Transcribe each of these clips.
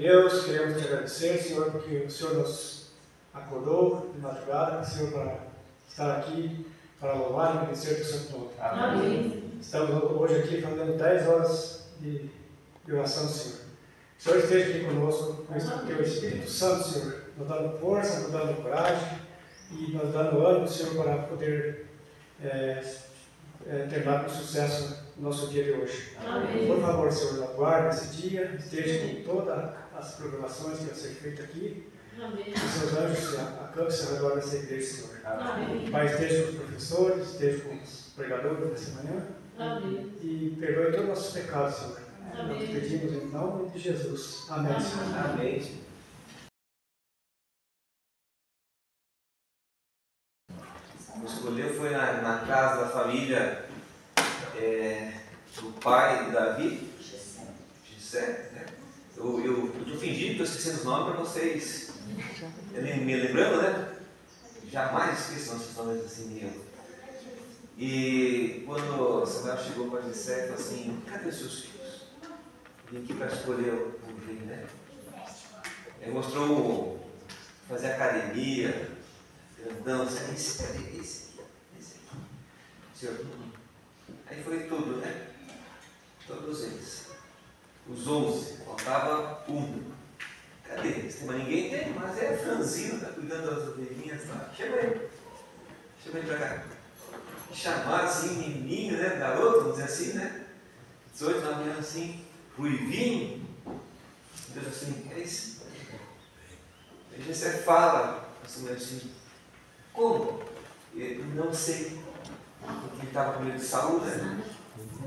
Deus, queremos te agradecer, Senhor, porque o Senhor nos acordou de madrugada, Senhor, para estar aqui, para louvar e agradecer o Santo nome. Amém. Estamos hoje aqui fazendo 10 horas de oração, Senhor. O Senhor esteja aqui conosco, com o teu Espírito Santo, Senhor, nos dando força, nos dando coragem e nos dando ânimo, Senhor, para poder terminar com sucesso o nosso dia de hoje. Amém. Por favor, Senhor, aguarde esse dia, esteja com todas as programações que vão ser feitas aqui. Amém. Que seus anjos acampem ao redor dessa igreja, Senhor. Amém. Pai, esteja com os professores, esteja com os pregadores dessa manhã. Amém. E perdoe todos os nossos pecados, Senhor. Amém. Nós pedimos em nome de Jesus. Amém, Senhor. Amém. Escolheu foi na casa da família do pai de Davi, Gessé, né? Eu estou fingindo que estou esquecendo os nomes para vocês me lembrando, né? Jamais esqueçam esses nomes assim meio. E quando Samuel chegou para Gessé, falou assim: cadê os seus filhos? Vim aqui para escolher o rei, né? Ele mostrou fazer academia, grandão, esse aqui. Senhor, aí foi tudo, né? Todos eles. Os 11, faltava um. Cadê eles? Mas ninguém tem, mas é franzino, está cuidando das ovelhinhas. Tá? Chama ele para cá. Chamar assim, menininho, né? Garoto, vamos dizer assim, né? 18, 9 anos assim, ruivinho. Deus assim, é isso. Aí você fala, assim, como? Eu não sei. Porque ele estava com medo de Saul, né?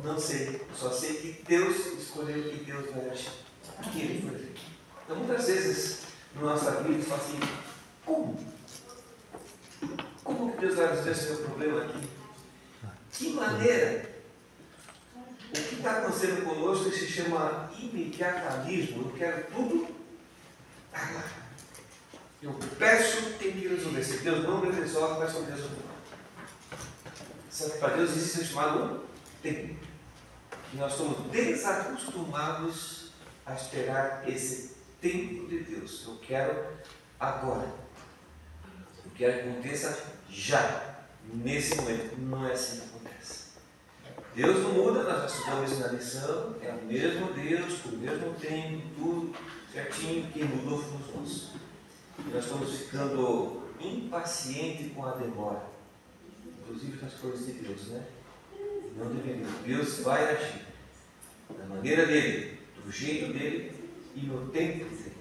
Não sei. Só sei que Deus escolheu que Deus vai agir. Que ele foi feito. Então, muitas vezes, na nossa vida, a gente fala assim: como? Como que Deus vai resolver esse meu problema aqui? Que maneira? O que está acontecendo conosco se chama imediatalismo. Eu quero tudo agora. Eu peço, tem que resolver. Se Deus não me resolve, peço que Deus resolva. Sabe que para Deus existe o chamado tempo. E nós somos desacostumados a esperar esse tempo de Deus. Eu quero agora. Eu quero que aconteça já. Nesse momento. Não é assim que acontece. Deus não muda, nós já estudamos isso na lição. É o mesmo Deus, com o mesmo tempo, tudo certinho. Quem mudou fomos nós. E nós estamos ficando impacientes com a demora. Inclusive nas coisas de Deus, né? Não deveria. Deus vai agir da maneira dele, do jeito dele e no tempo dele.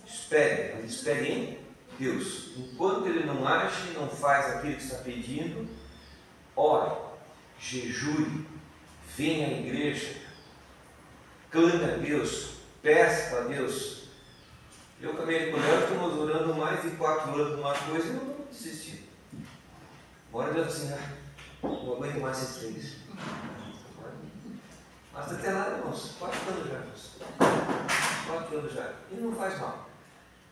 Espere, mas espere em Deus. Enquanto ele não age, não faz aquilo que está pedindo, ore, jejue, venha à igreja, clame a Deus, peça para Deus. Eu caminhei com ela, estamos orando mais de 4 anos numa coisa e não estou desistindo. Bora Deus assim, não aguento mais esses 3. Mas até lá, irmãos, 4 anos já, irmãos. 4 anos já. E não faz mal.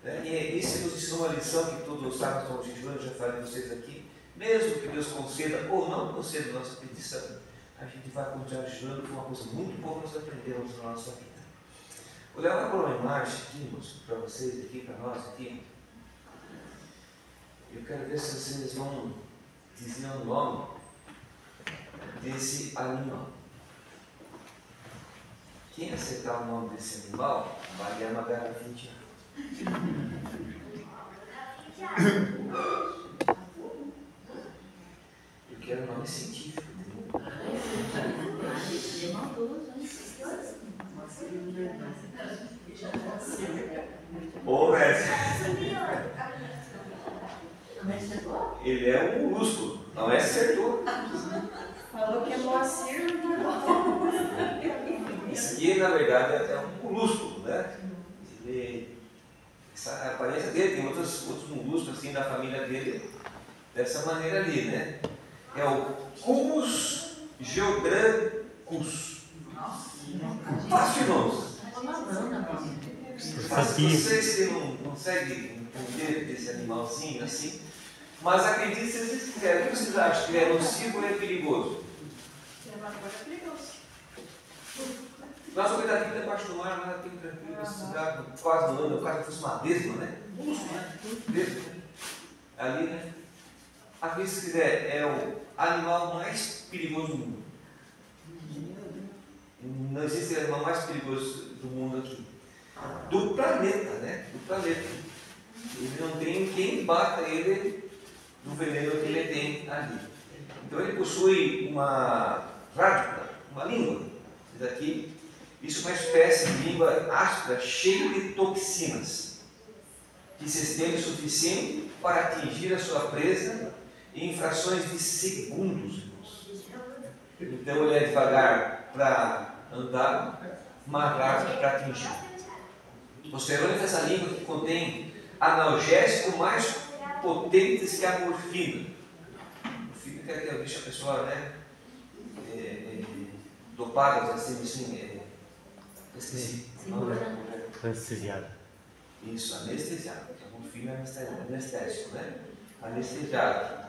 Né? E isso nos ensina uma lição que todos os sábados estão jejuando, já falei para vocês aqui. Mesmo que Deus conceda ou não conceda a nossa petição, a gente vai continuar jejuando, que é uma coisa muito boa que nós aprendemos na nossa vida. Vou levar para uma imagem aqui, irmãos, para vocês aqui, para nós aqui. Eu quero ver se vocês vão dizer o nome desse animal. Quem acertar o nome desse animal vai ganhar uma garrafinha. Eu quero nome científico. Ô, mestre. Ele é um músculo, não é acertou. Falou que é Moacir. Isso aqui, na verdade, é um molúsculo, né? A aparência dele tem outros molúsculos assim da família dele, dessa maneira ali, né? É o Cubus geograncus. Fácil, irmãos. Vocês que não conseguem entender desse animalzinho assim, mas acredite se vocês quiserem. O que vocês acham que é nocivo ou é perigoso? É perigoso. Nossa vida aqui debaixo do mar, nada tem tranquilo, esse lugar quase no ano, quase fosse uma desma, né? Desma, né? Ali, né? Aqui, se quiser, é o animal mais perigoso do mundo. Não existe animal mais perigoso do mundo aqui. Do planeta, né? Do planeta. Ele não tem quem bata ele do veneno que ele tem ali. Então ele possui uma rádicula, uma língua. Daqui, isso é uma espécie de língua áspera, cheia de toxinas, que se estende o suficiente para atingir a sua presa em frações de segundos. Então ele é devagar para andar, mais rápido para atingir. Os ferrões dessa língua que contém analgésicos mais potentes que a morfina. Morfina que deixa a pessoa, né, dopada, assim, esqueci. Anestesiada. Isso, anestesiado. A morfina é anestésico, né? Anestesiado.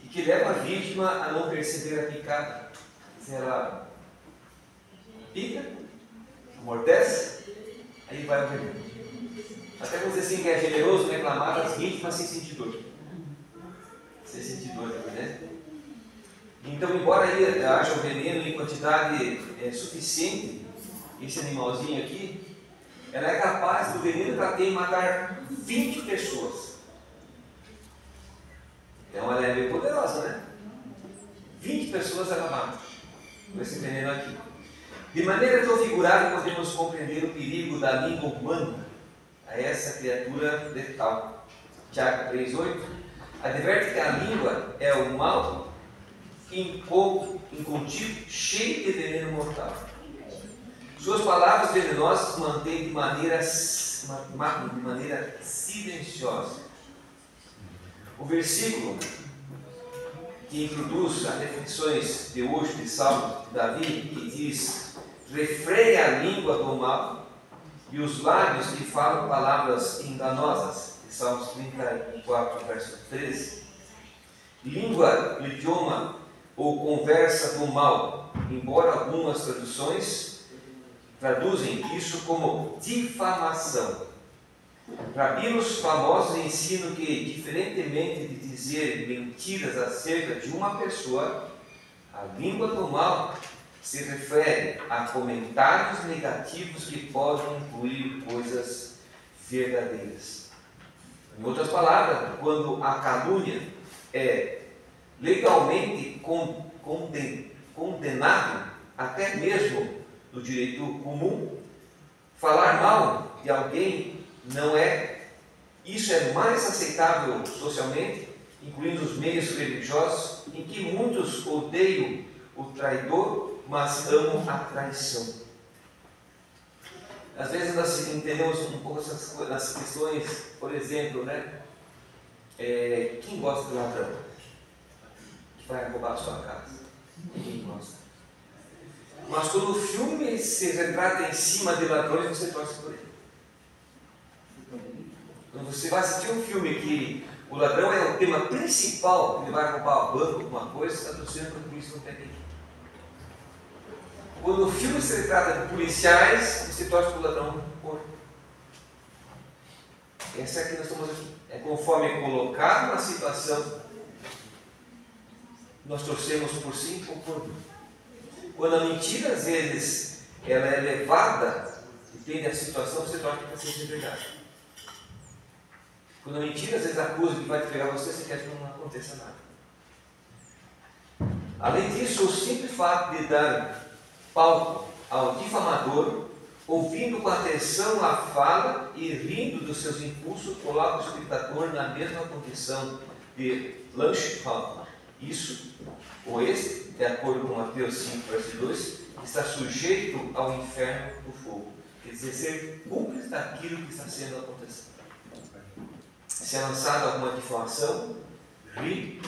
E que leva a vítima a não perceber a picada. Se ela pica, amortece, aí vai o veneno. Até você assim que é generoso, reclamar das vítimas sem sentir dor. Sem sentir dor também, né? Então, embora aí haja o veneno em quantidade suficiente, esse animalzinho aqui, ela é capaz do veneno que ela tem matar 20 pessoas. Então ela é meio poderosa, né? 20 pessoas ela mata com esse veneno aqui. De maneira tão figurada podemos compreender o perigo da língua humana a essa criatura letal. Tiago 3,8 adverte que a língua é o mal incontido, cheio de veneno mortal. Suas palavras venenosas mantêm de maneira silenciosa. O versículo que introduz as reflexões de hoje de Salmo de Davi, que diz: refreia a língua do mal e os lábios que falam palavras enganosas, de Salmos 34, verso 13. Língua, idioma ou conversa do mal, embora algumas traduções traduzem isso como difamação. Rabinos famosos ensinam que, diferentemente de dizer mentiras acerca de uma pessoa, a língua do mal se refere a comentários negativos que podem incluir coisas verdadeiras. Em outras palavras, quando a calúnia é legalmente condenado, até mesmo no direito comum, falar mal de alguém não é. Isso é mais aceitável socialmente, incluindo os meios religiosos, em que muitos odeiam o traidor, mas amam a traição. Às vezes nós entendemos um pouco essas questões, por exemplo, né? Quem gosta do ladrão? Que vai roubar a sua casa? Ninguém gosta. Mas quando o filme se retrata em cima de ladrões, você torce por ele. Quando você vai assistir um filme que o ladrão é o tema principal, que ele vai roubar o banco, alguma coisa, você está torcendo para que isso não tenha. Quando o filme se trata de policiais, você torce para o ladrão por. Essa é a que nós estamos aqui. É conforme é colocado na situação, nós torcemos por sim ou por não. Quando a mentira, às vezes, ela é levada, depende da situação, você torce para ser verdade. Quando a mentira, às vezes, acusa que vai te pegar você quer que não aconteça nada. Além disso, o simples fato de dar palco ao difamador, ouvindo com atenção a fala e rindo dos seus impulsos, coloca o espectador na mesma condição de lanche-pão. Isso, ou esse, de acordo com Mateus 5, verso 2, está sujeito ao inferno do fogo. Quer dizer, ser cúmplice daquilo que está sendo acontecido. Se é lançada alguma difamação, ri,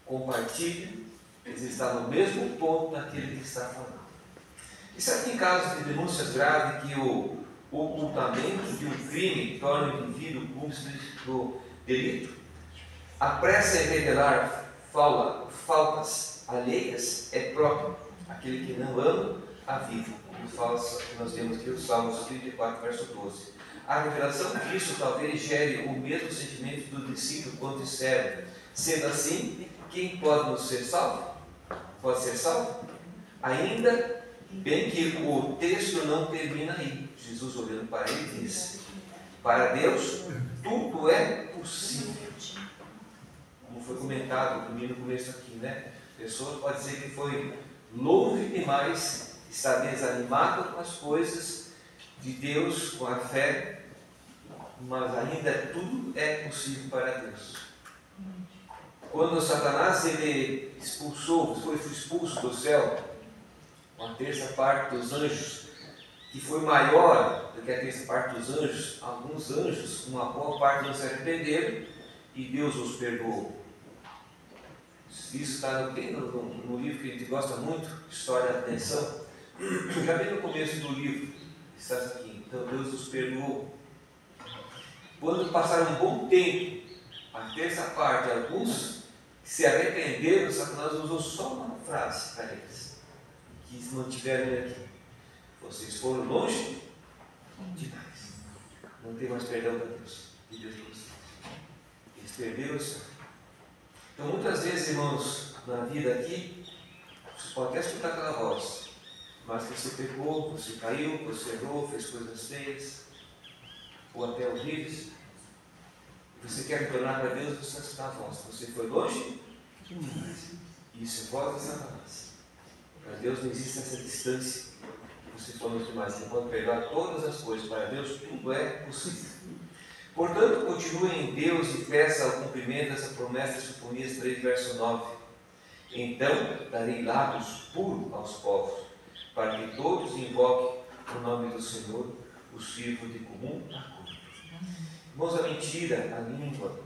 compartilhe, ele está no mesmo ponto daquele que está falando. Isso aqui em casos de denúncias graves que o ocultamento de um crime torna o indivíduo cúmplice do delito, a pressa em revelar faltas alheias é própria aquele que não ama a vida. Nós temos aqui o Salmos 34, verso 12. A revelação disso talvez gere o mesmo sentimento do discípulo quando disseram: sendo assim, quem pode nos ser salvo? Pode ser salvo? Ainda bem que o texto não termina aí. Jesus, olhando para ele, diz: para Deus tudo é possível. Como foi comentado no começo aqui, né? A pessoa pode dizer que foi longe demais, está desanimado com as coisas de Deus, com a fé, mas ainda tudo é possível para Deus. Quando Satanás foi expulso do céu, uma terça parte dos anjos, que foi maior do que a terça parte dos anjos, alguns anjos, uma boa parte não se arrependeram e Deus os perdoou. Isso está no livro que a gente gosta muito, História da Redenção. Já bem no começo do livro está aqui. Então Deus os perdoou. Quando passaram um bom tempo, a terça parte, alguns que se arrependeram, Satanás usou só uma frase para eles, que se mantiveram aqui: vocês foram longe demais, não tem mais perdão para Deus, de Deus para vocês. Eles perderam o céu. Então, muitas vezes, irmãos, na vida aqui, você pode até escutar aquela voz, mas que você pecou, você caiu, você errou, fez coisas feias, ou até horríveis, e você quer retornar para Deus, você escuta a voz. Você foi longe demais. Isso é voz de Satanás. Para Deus não existe essa distância. Você foi longe demais. Você pode perdoar todas as coisas. Para Deus tudo é possível. Portanto, continue em Deus e peça o cumprimento dessa promessa de Sofonias 3, verso 9. Então darei lábios puros aos povos, para que todos invoquem o nome do Senhor, o sirvo de comum acordo. Irmãos, a mentira, a língua,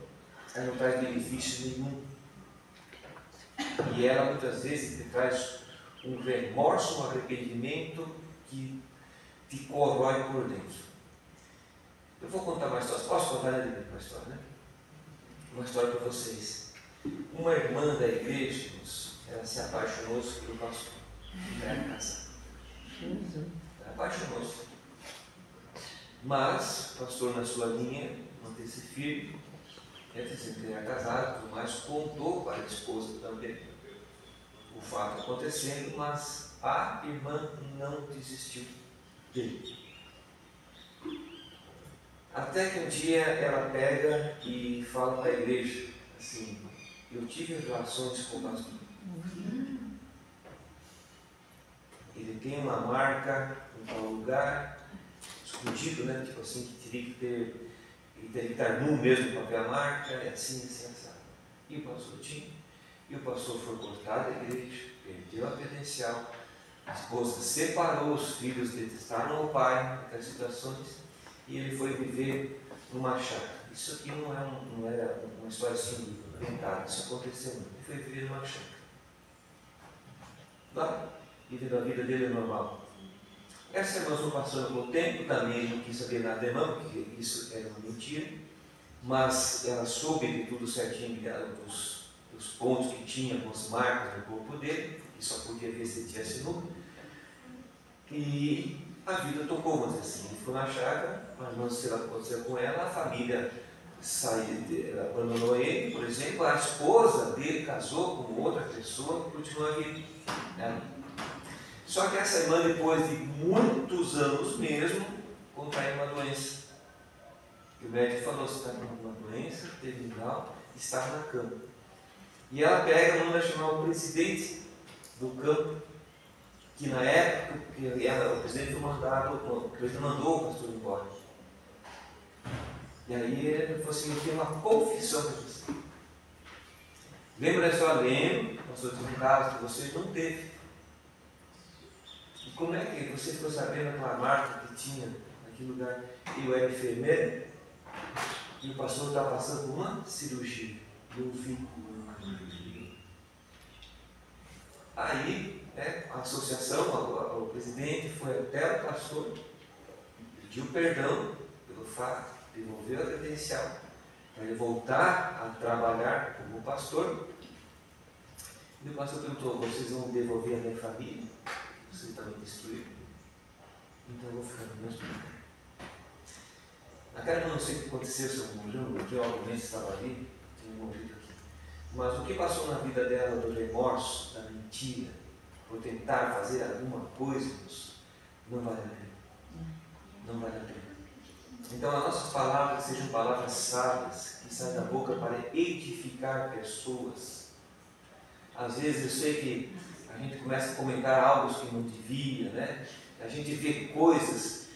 ela não traz benefício nenhum. E ela muitas vezes te traz um remorso, um arrependimento que te corrói por dentro. Eu vou contar uma história. Posso contar uma história, né? Uma história para vocês. Uma irmã da igreja, ela se apaixonou pelo pastor. Ela era casada. Ela apaixonou-se. Mas o pastor, na sua linha, manteve-se firme, sempre era casado, tudo mais, contou para a esposa também o fato acontecendo, mas a irmã não desistiu dele. Até que um dia ela pega e fala para a igreja assim: eu tive relações com o pastor. Ele tem uma marca em tal lugar, escondido, né? Tipo assim, que teria que ter, ele teria que estar nu mesmo para ver a marca, é assim, assado. E o pastor tinha. E o pastor foi cortado da igreja, perdeu a credencial, a esposa separou os filhos, detestaram o pai naquelas situações, e ele foi viver numa chácara. Isso aqui não era uma história assim inventada, isso aconteceu muito. Ele foi viver numa chácara. Lá, vivendo a vida dele normal. Essa irmã foi passando pelo tempo, também não quis saber nada da irmã, porque isso era uma mentira, mas ela soube de tudo certinho, dos pontos que tinha, com as marcas no corpo dele, que só podia ver se ele tivesse nu. E a vida tocou, vamos dizer assim. Ele ficou na chácara, mas não sei lá o que aconteceu com ela, a família ela abandonou ele, por exemplo, a esposa dele casou com outra pessoa e continuou a vida. Só que essa irmã, depois de muitos anos mesmo, contraiu uma doença. E o médico falou: você está com uma doença terminal, está na cama. E ela pega, manda chamar o presidente do campo, que na época, o presidente mandou o pastor embora. E aí ele falou assim: eu tenho uma confissão para você. Lembra da história? Lembro, o pastor tinha um caso que você não teve. E como é que você ficou sabendo aquela marca que tinha naquele lugar? Eu era enfermeiro e o pastor estava passando por uma cirurgia. Eu vi. Aí, a associação, o presidente foi até o pastor, pediu perdão pelo fato, devolveu a credencial para ele voltar a trabalhar como pastor. E o pastor perguntou: vocês vão devolver a minha família? Vocês estão me destruindo? Então eu vou ficar no mesmo lugar. Naquela, não sei o que aconteceu, se eu morreu, eu obviamente estava ali, tinha morrido aqui. Mas o que passou na vida dela do remorso, da mentira, por tentar fazer alguma coisa, não vale a pena. Não vale a pena. Então as nossas palavras sejam palavras sábias, que saem da boca para edificar pessoas. Às vezes eu sei que a gente começa a comentar algo que não devia, né? A gente vê coisas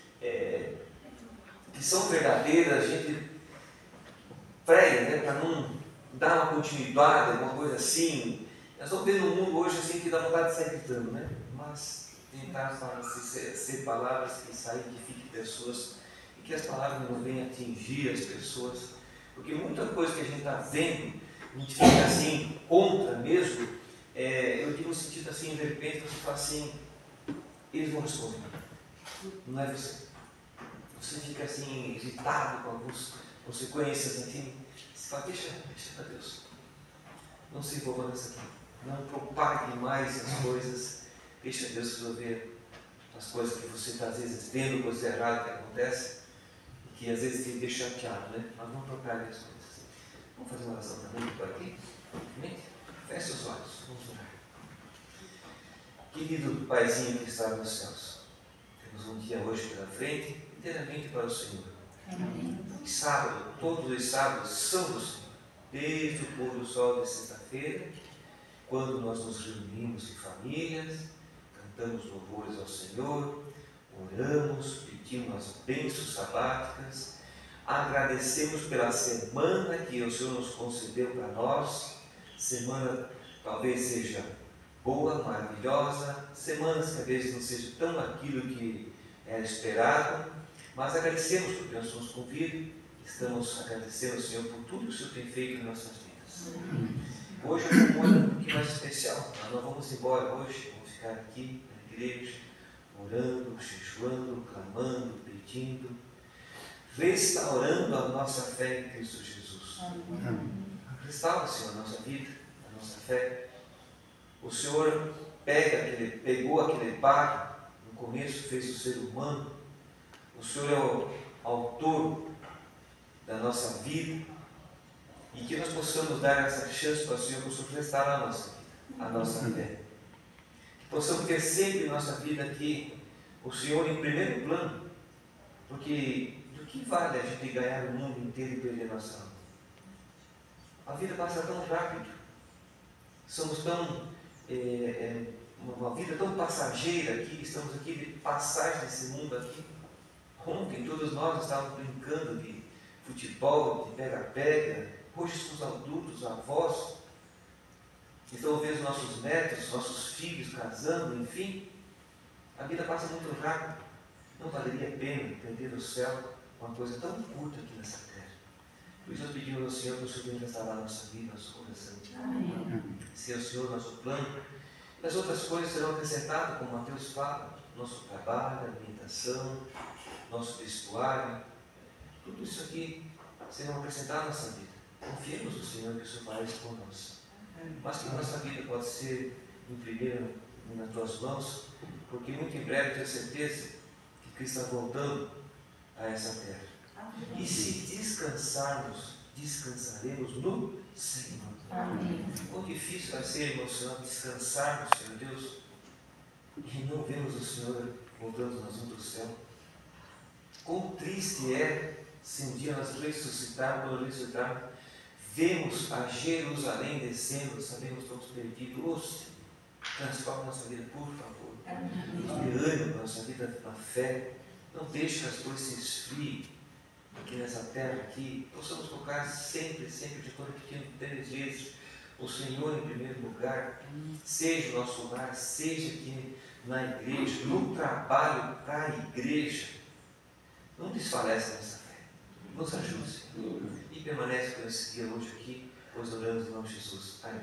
que são verdadeiras, a gente prega, né, para não dar uma continuidade, alguma coisa assim. Nós estamos vendo um mundo hoje assim que dá vontade de sair gritando, né? Mas tentar ser palavras que saem, que fiquem pessoas, e que as palavras não venham atingir as pessoas, porque muita coisa que a gente está vendo, a gente fica assim, contra mesmo, eu digo no sentido assim, de repente você fala assim, eles vão responder, não é você. Você fica assim, irritado com algumas consequências, assim, você fala, deixa para Deus, não se envolva nessa aqui, não propague mais as coisas, deixa Deus resolver as coisas que você está às vezes vendo, coisas erradas que acontecem, e que às vezes te deixa chateado, né? Mas não propague as coisas. Vamos fazer uma oração também por aqui? Feche os olhos, vamos orar. Querido Paizinho que está nos céus, temos um dia hoje pela frente, inteiramente para o Senhor. Amém. E sábado, todos os sábados são do Senhor, desde o pôr do sol de sexta-feira, quando nós nos reunimos em famílias, cantamos louvores ao Senhor, oramos, pedimos as bênçãos sabáticas, agradecemos pela semana que o Senhor nos concedeu para nós, semana talvez seja boa, maravilhosa, semanas que às vezes não seja tão aquilo que era esperado, mas agradecemos porque nós somos convidados, estamos agradecendo ao Senhor por tudo que o Senhor tem feito em nossas vidas. Hoje é um momento um pouquinho mais especial, nós não vamos embora hoje, vamos ficar aqui na igreja, orando, jejuando, clamando, pedindo, restaurando a nossa fé em Cristo Jesus. Restaura, Senhor, a nossa vida, a nossa fé. O Senhor pegou aquele barro, no começo fez o ser humano. O Senhor é o autor da nossa vida, e que nós possamos dar essa chance para o Senhor, para o Senhor restaurar a nossa vida, a nossa fé. Que possamos ter sempre em nossa vida aqui o Senhor em primeiro plano, porque do que vale a gente ganhar o mundo inteiro e perder nossa alma? A vida passa tão rápido, somos tão, uma vida tão passageira aqui, estamos aqui de passagem desse mundo aqui. Ontem todos nós estávamos brincando de futebol, de pega-pega, hoje somos adultos, avós, então vendo nossos netos, nossos filhos casando, enfim, a vida passa muito rápido. Não valeria a pena perder o céu, uma coisa tão curta aqui nessa terra. Por isso nós pedimos ao Senhor que o Senhor venha restaurar a nossa vida, nosso coração. Se é o Senhor nosso plano, e as outras coisas serão acrescentadas, como Mateus fala, nosso trabalho, alimentação, nosso vestuário, tudo isso aqui serão acrescentados à nossa vida. Confiemos no Senhor que o Senhor fará isso por nós. Mas que nossa vida pode ser em primeiro nas tuas mãos, porque muito em breve tenho certeza que Cristo está voltando a essa terra. E se descansarmos, descansaremos no Senhor. Amém. Quão difícil vai ser, irmão Senhor, descansarmos, Senhor Deus, e não vemos o Senhor voltando nós vamos do céu. Quão triste é se um dia nós ressuscitarmos, quando ressuscitarmos, vemos a Jerusalém descendo, sabemos que estamos perdidos. Oh, Senhor, transforma a nossa vida, por favor. Nos dê ânimo para a nossa vida na fé. Não deixe que as coisas se esfriem aqui nessa terra, aqui. Possamos tocar sempre, sempre, de estou repetindo 3 vezes, o Senhor em primeiro lugar. Seja o nosso lar, seja aqui na igreja, no trabalho para a igreja. Não desfalece nessa fé. Nos ajude, Senhor. E permanece com esse dia hoje aqui, pois oramos em nome de Jesus. Amém.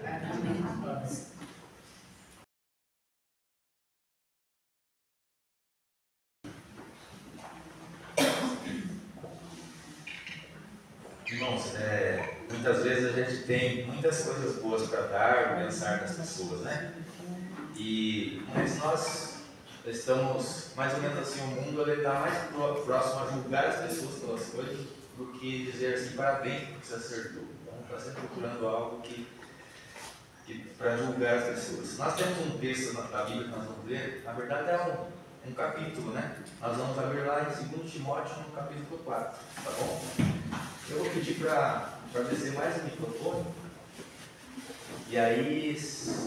Irmãos, muitas vezes a gente tem muitas coisas boas para dar, pensar nas pessoas, né? Mas nós estamos, mais ou menos assim, o mundo está mais próximo a julgar as pessoas pelas coisas do que dizer assim, parabéns porque você acertou. Então, está sempre procurando algo para julgar as pessoas. Nós temos um texto da Bíblia que nós vamos ler, na verdade é um capítulo, né? Nós vamos abrir lá em 2 Timóteo, no capítulo 4, tá bom? Eu vou pedir para descer mais o microfone, e aí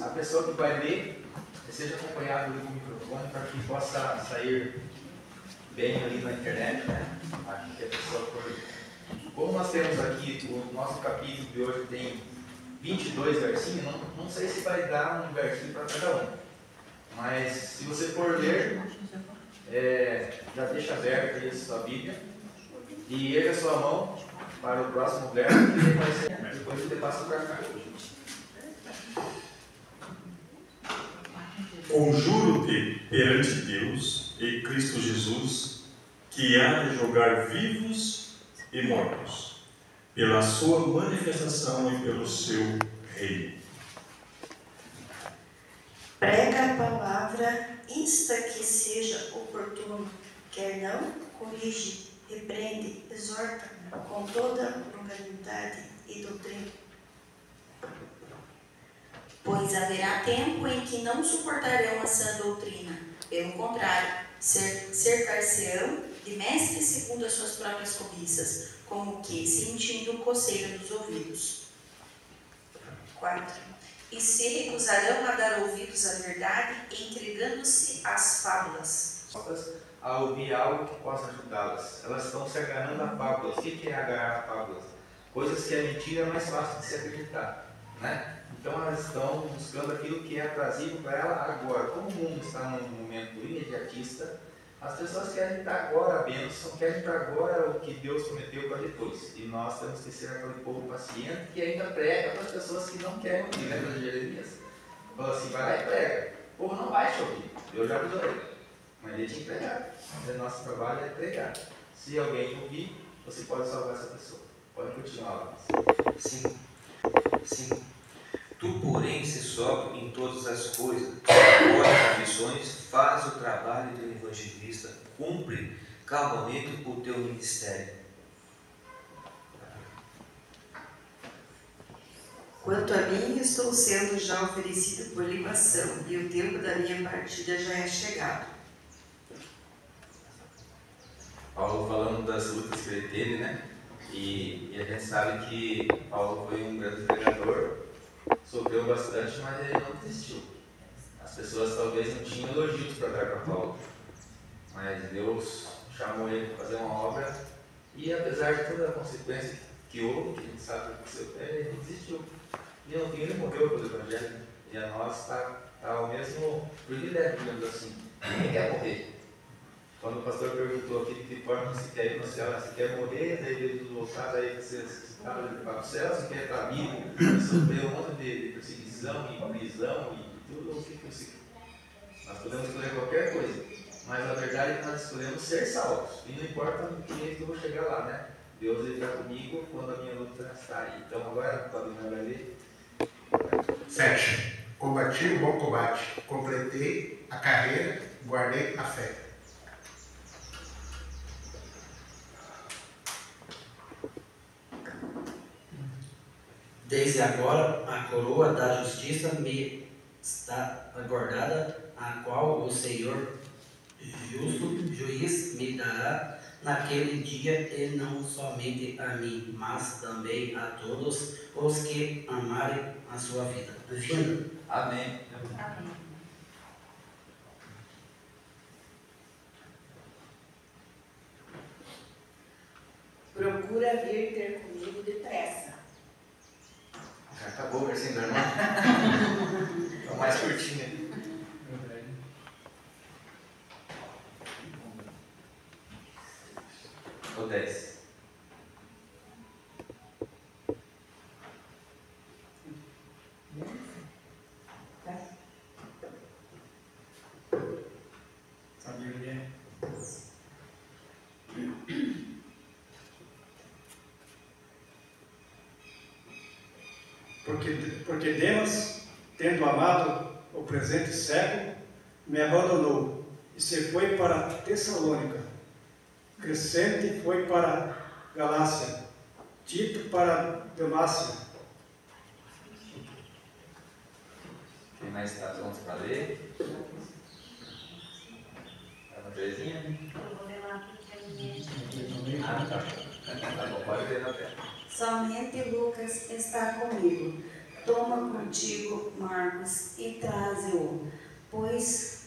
a pessoa que vai ler, seja acompanhado com o microfone para que possa sair bem ali na internet, né? Aqui que a pessoa Como nós temos aqui, o nosso capítulo de hoje tem 22 versinhos, não sei se vai dar um versinho para cada um. Mas se você for ler, já deixa aberta aí a sua Bíblia e erga a sua mão para o próximo verso, que vai ser, depois você passa para cá. Conjuro-te perante Deus e Cristo Jesus, que há de julgar vivos e mortos, pela sua manifestação e pelo seu reino. Prega a palavra, insta que seja oportuno, quer não, corrige, repreende, exorta, com toda longanimidade e doutrina. Pois haverá tempo em que não suportarão a sã doutrina, pelo contrário, cercar-se-ão de mestres segundo as suas próprias cobiças, como que sentindo coceira nos ouvidos. 4. E se recusarão a dar ouvidos à verdade, entregando-se às fábulas. A ouvir algo que possa ajudá-las. Elas estão se agarrando a fábulas. O que é agarrar a fábulas? Coisas que a mentira é mais fácil de se acreditar, né? Então elas estão buscando aquilo que é aprazível para ela agora. Como o mundo está num momento imediatista, as pessoas querem dar agora a bênção, querem dar agora o que Deus prometeu para depois. E nós temos que ser aquele povo paciente que ainda prega para as pessoas que não querem ouvir. Lembra de Jeremias? Fala assim, vai lá e prega. O povo não vai te ouvir. Eu já avisou ele. Mas ele tinha que pregar. O nosso trabalho é pregar. Se alguém ouvir, você pode salvar essa pessoa. Pode continuar lá. 5. Tu, porém, se sóbrio em todas as coisas, suporta as aflições, faz o trabalho do evangelista, cumpre cabalmente o teu ministério. Quanto a mim, estou sendo já oferecido por libação, e o tempo da minha partida já é chegado. Paulo falando das lutas que ele teve, né? E a gente sabe que Paulo foi um grande pregador, sofreu bastante, mas ele não desistiu. As pessoas talvez não tinham elogios para dar para Paulo, mas Deus chamou ele para fazer uma obra e apesar de toda a consequência que houve, que a gente sabe que aconteceu com ele, ele desistiu. E no fim ele morreu pelo Evangelho. E a nós está o mesmo privilégio, digamos assim. Ninguém quer morrer. Quando o pastor perguntou aqui de que forma você quer ir no céu, você quer morrer, daí Jesus voltar, daí você está para o céu, você quer estar vivo, sofrer um monte de perseguição e prisão e tudo o que você quer. Nós podemos escolher qualquer coisa, mas a verdade é que nós escolhemos ser salvos. E não importa o que eu vou chegar lá, né? Deus está comigo quando a minha luta está aí. Então agora, para vai ler. 7. Combati o bom combate, completei a carreira, guardei a fé. Desde agora, a coroa da justiça me está aguardada, a qual o Senhor, justo juiz, me dará naquele dia, e não somente a mim, mas também a todos os que amarem a sua vida. Amém. Amém. Procura vir ter comigo depressa. Já acabou o versículo da irmã? É o mais curtinho. O 10. A Bíblia porque Demas, tendo amado o presente século, me abandonou e se foi para Tessalônica. Crescente foi para Galácia, Tito para Dalmácia. Quem mais está pronto para ler? Tá na Terezinha? Eu vou ler lá porque a gente... Ah, tá. Tá bom, pode ler na tela. Somente Lucas está comigo. Toma contigo Marcos e traze-o, pois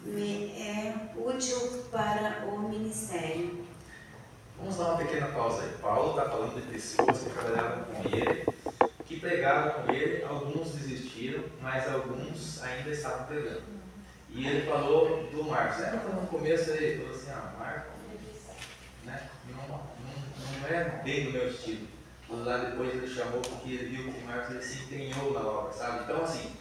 me é útil para o ministério. Vamos dar uma pequena pausa aí. Paulo está falando de pessoas que trabalhavam com ele, que pregavam com ele, alguns desistiram, mas alguns ainda estavam pregando. E ele falou do Marcos. No começo ele falou assim, Marcos, né, não é bem do meu estilo. Lá depois ele chamou porque ele viu que o Marcos ele se empenhou na obra, sabe? Então assim,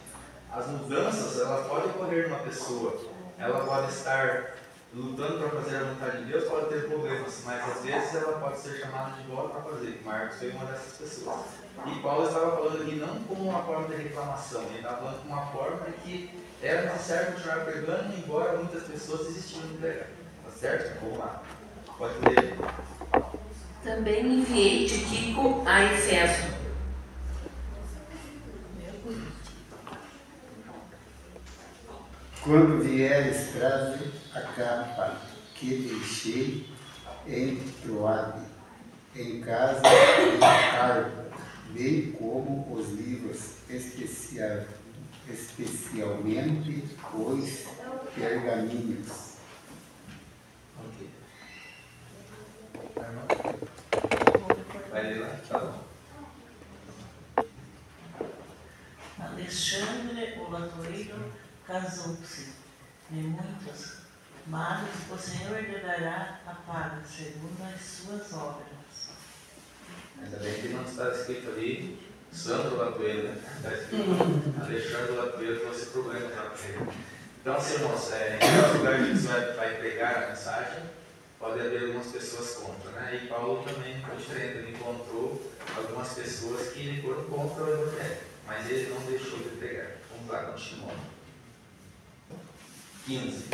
as mudanças elas podem ocorrer numa pessoa, ela pode estar lutando para fazer a vontade de Deus, pode ter problemas, mas às vezes ela pode ser chamada de volta para fazer. Marcos foi uma dessas pessoas. E Paulo estava falando aqui não como uma forma de reclamação, ele estava falando como uma forma de que era necessário continuar pregando, embora muitas pessoas desistiram de pregar. Tá certo? Vamos lá. Pode ler. Também enviei Tíquico a Efeso. Quando vieres, traze a capa que deixei em Troade, em casa de Carpo, bem como os livros, especialmente os pergaminhos. Ok. Vai ler lá? Tá bom. Alexandre, o latoeiro, casou-se de muitos, mas o Senhor lhe dará a paga segundo as suas obras. Ainda bem que não está escrito ali Sandro Latoeiro, né? Está escrito Alexandre Latoeiro, trouxe problemas lá para ele. Então, assim, irmãos, em cada lugar que você vai pregar a mensagem, pode haver algumas pessoas contra, né? E Paulo também foi diferente, ele encontrou algumas pessoas que foram contra o evangelho, mas ele não deixou de pregar. Vamos lá, continuando. 15.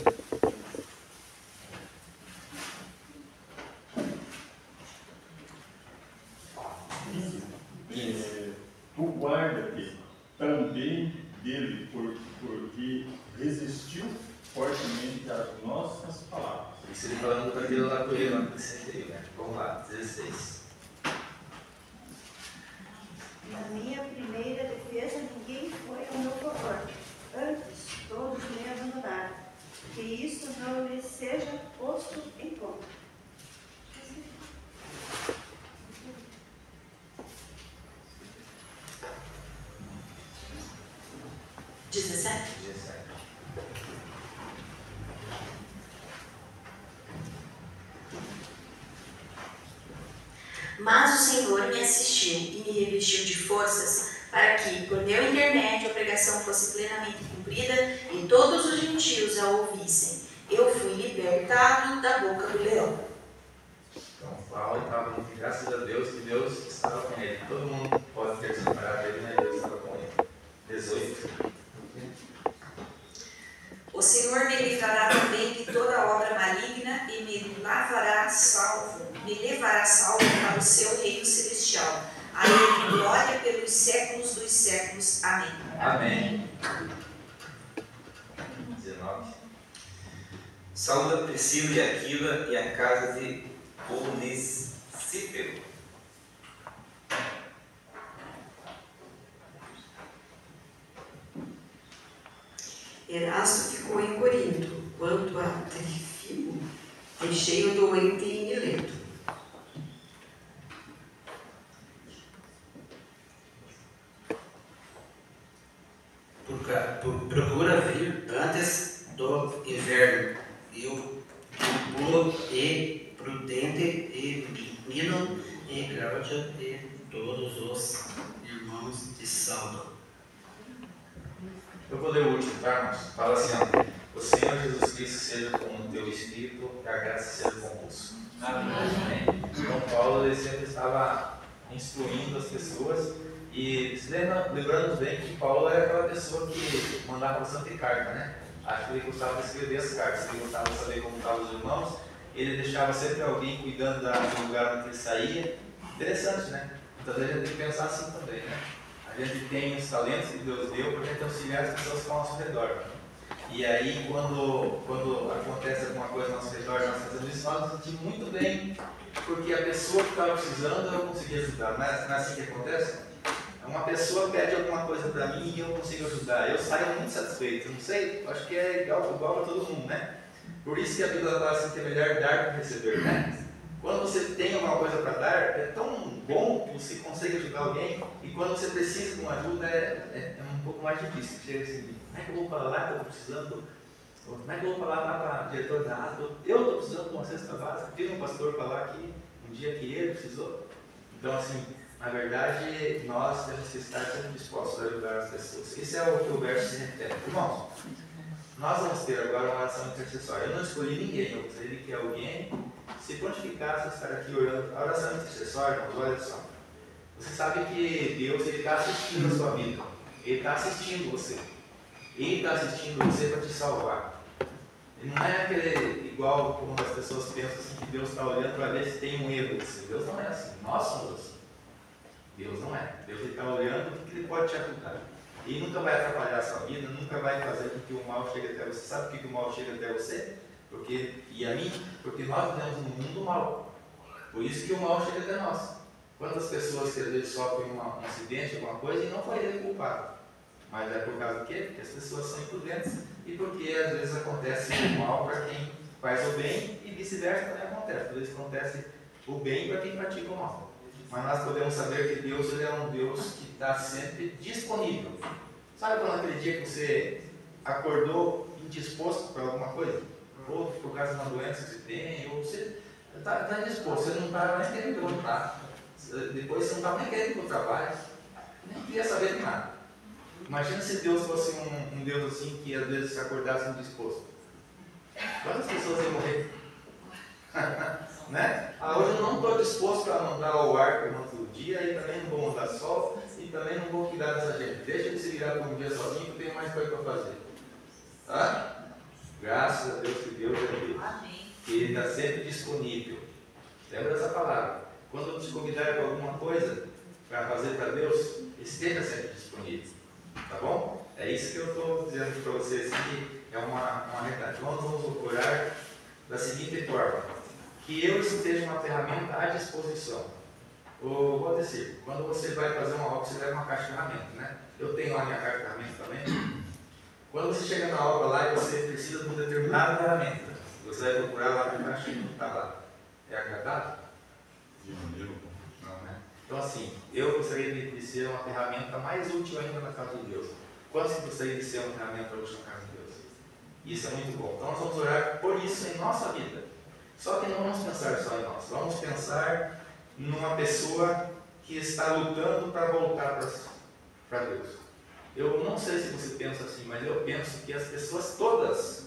Tu guarda-te também dele, porque resistiu fortemente às nossas palavras. Isso ele falando para aquele latoeiro lá que você veio, né? Vamos lá, 16. Na minha primeira defesa, ninguém foi ao meu favor. Antes, todos me abandonaram. Que isso não lhes seja posto em conta. Dezessete. Mas o Senhor me assistiu e me revestiu de forças para que, por meu intermédio, a pregação fosse plenamente cumprida e todos os gentios a ouvissem. Eu fui libertado da boca do leão. Então, Paulo estava falando que, graças a Deus, que Deus estava com ele. Todo mundo pode ter se separado dele, mas Deus estava com ele. 18. O Senhor me livrará também de toda obra maligna e me levará salvo para o seu reino celestial. A ele glória pelos séculos dos séculos. Amém. Amém. 19. Saúda Priscila e Aquila e a casa de Onesífero. Erasto ficou em Corinto, quanto a Trífimo, deixei o doente em Mileto. Procura vir antes do inverno, e o pulo e prudente e Mino e Cláudia e todos os irmãos de saúdam. Eu vou ler o último, tá, irmãos? Fala assim, ó. O Senhor Jesus Cristo seja com o teu espírito e a graça seja convosco. Amém. Então, Paulo ele sempre estava instruindo as pessoas E lembrando bem que Paulo era aquela pessoa que mandava bastante carta, né? Acho que ele gostava de escrever as cartas, ele gostava de saber como estavam os irmãos, ele deixava sempre alguém cuidando do lugar onde ele saía. Interessante, né? Então a gente tem que pensar assim também, né? A gente tem os talentos que Deus deu para a gente auxiliar as pessoas que estão ao nosso redor. E aí, quando acontece alguma coisa ao nosso redor, nós fazemos isso, nós nos sentimos muito bem, porque a pessoa que estava precisando eu consegui ajudar. Não é assim que acontece? Uma pessoa pede alguma coisa para mim e eu consigo ajudar. Eu saio muito satisfeito. Não sei, acho que é igual para todo mundo, né? Por isso que a Bíblia fala assim que é melhor dar que receber, né? Quando você tem alguma coisa para dar, é tão bom que você consegue ajudar alguém, e quando você precisa de uma ajuda, é um pouco mais difícil. Chega assim, como é que eu vou falar lá que eu estou precisando? Como é que eu vou falar lá para o diretor da ATA? Eu estou precisando de uma cesta básica. Fiz um pastor falar aqui um dia que ele precisou. Então, assim, na verdade, nós temos que estar sempre dispostos a ajudar as pessoas. Esse é o que o verso se refere. Irmãos, nós vamos ter agora uma oração intercessória. Eu não escolhi ninguém, eu gostaria que alguém se prontificasse a estar aqui orando. A oração intercessória, irmãos, olha só. Você sabe que Deus está assistindo a sua vida. Ele está assistindo você. Ele está assistindo você para te salvar. Ele não é aquele, igual como as pessoas pensam assim, que Deus está olhando para ver se tem um erro. Deus não é assim. Nós somos assim. Deus não é. Deus está olhando porque Ele pode te ajudar. Ele nunca vai atrapalhar a sua vida, nunca vai fazer com que o mal chegue até você. Sabe por que o mal chega até você? E a mim? Porque nós vivemos num mundo mal. Por isso que o mal chega até nós. Quantas pessoas que às vezes sofrem um acidente, alguma coisa, e não foi ele culpado. Mas é por causa do quê? Porque as pessoas são imprudentes e porque às vezes acontece o mal para quem faz o bem e vice-versa também acontece. Às vezes acontece o bem para quem pratica o mal. Mas nós podemos saber que Deus ele é um Deus que está sempre disponível. Sabe quando aquele dia que você acordou indisposto para alguma coisa? Ou por causa de uma doença que você tem, ou você está indisposto, você não está nem querendo voltar. Depois você não estava nem querendo ir para o trabalho, nem queria saber de nada. Imagina se Deus fosse um Deus assim que às vezes se acordasse indisposto. Quantas pessoas iam morrer? Né? Hoje eu não estou disposto a mandar o ar para o outro dia, e também não vou mandar sol, e também não vou cuidar dessa gente. Deixa ele se virar por um dia sozinho, que eu tenho mais coisa para fazer. Tá? Graças a Deus que Deus é Deus. Que Ele está sempre disponível. Lembra dessa palavra? Quando eu te convidar para alguma coisa para fazer para Deus, esteja sempre disponível. Tá bom? É isso que eu estou dizendo para vocês aqui. É uma realidade. Nós vamos orar da seguinte forma: que eu esteja uma ferramenta à disposição. Vou dizer, quando você vai fazer uma obra, você leva uma caixa de ferramentas, né? Eu tenho lá minha caixa de ferramentas também. Quando você chega na obra lá e você precisa de uma determinada ferramenta, você vai procurar lá na caixa e não está lá. É agradável? Não, né? Então assim, eu gostaria de ser uma ferramenta mais útil ainda na casa de Deus. Quantos gostaria de ser uma ferramenta útil na casa de Deus? Isso é muito bom. Então nós vamos orar por isso em nossa vida. Só que não vamos pensar só em nós. Vamos pensar numa pessoa que está lutando para voltar para Deus. Eu não sei se você pensa assim, mas eu penso que as pessoas todas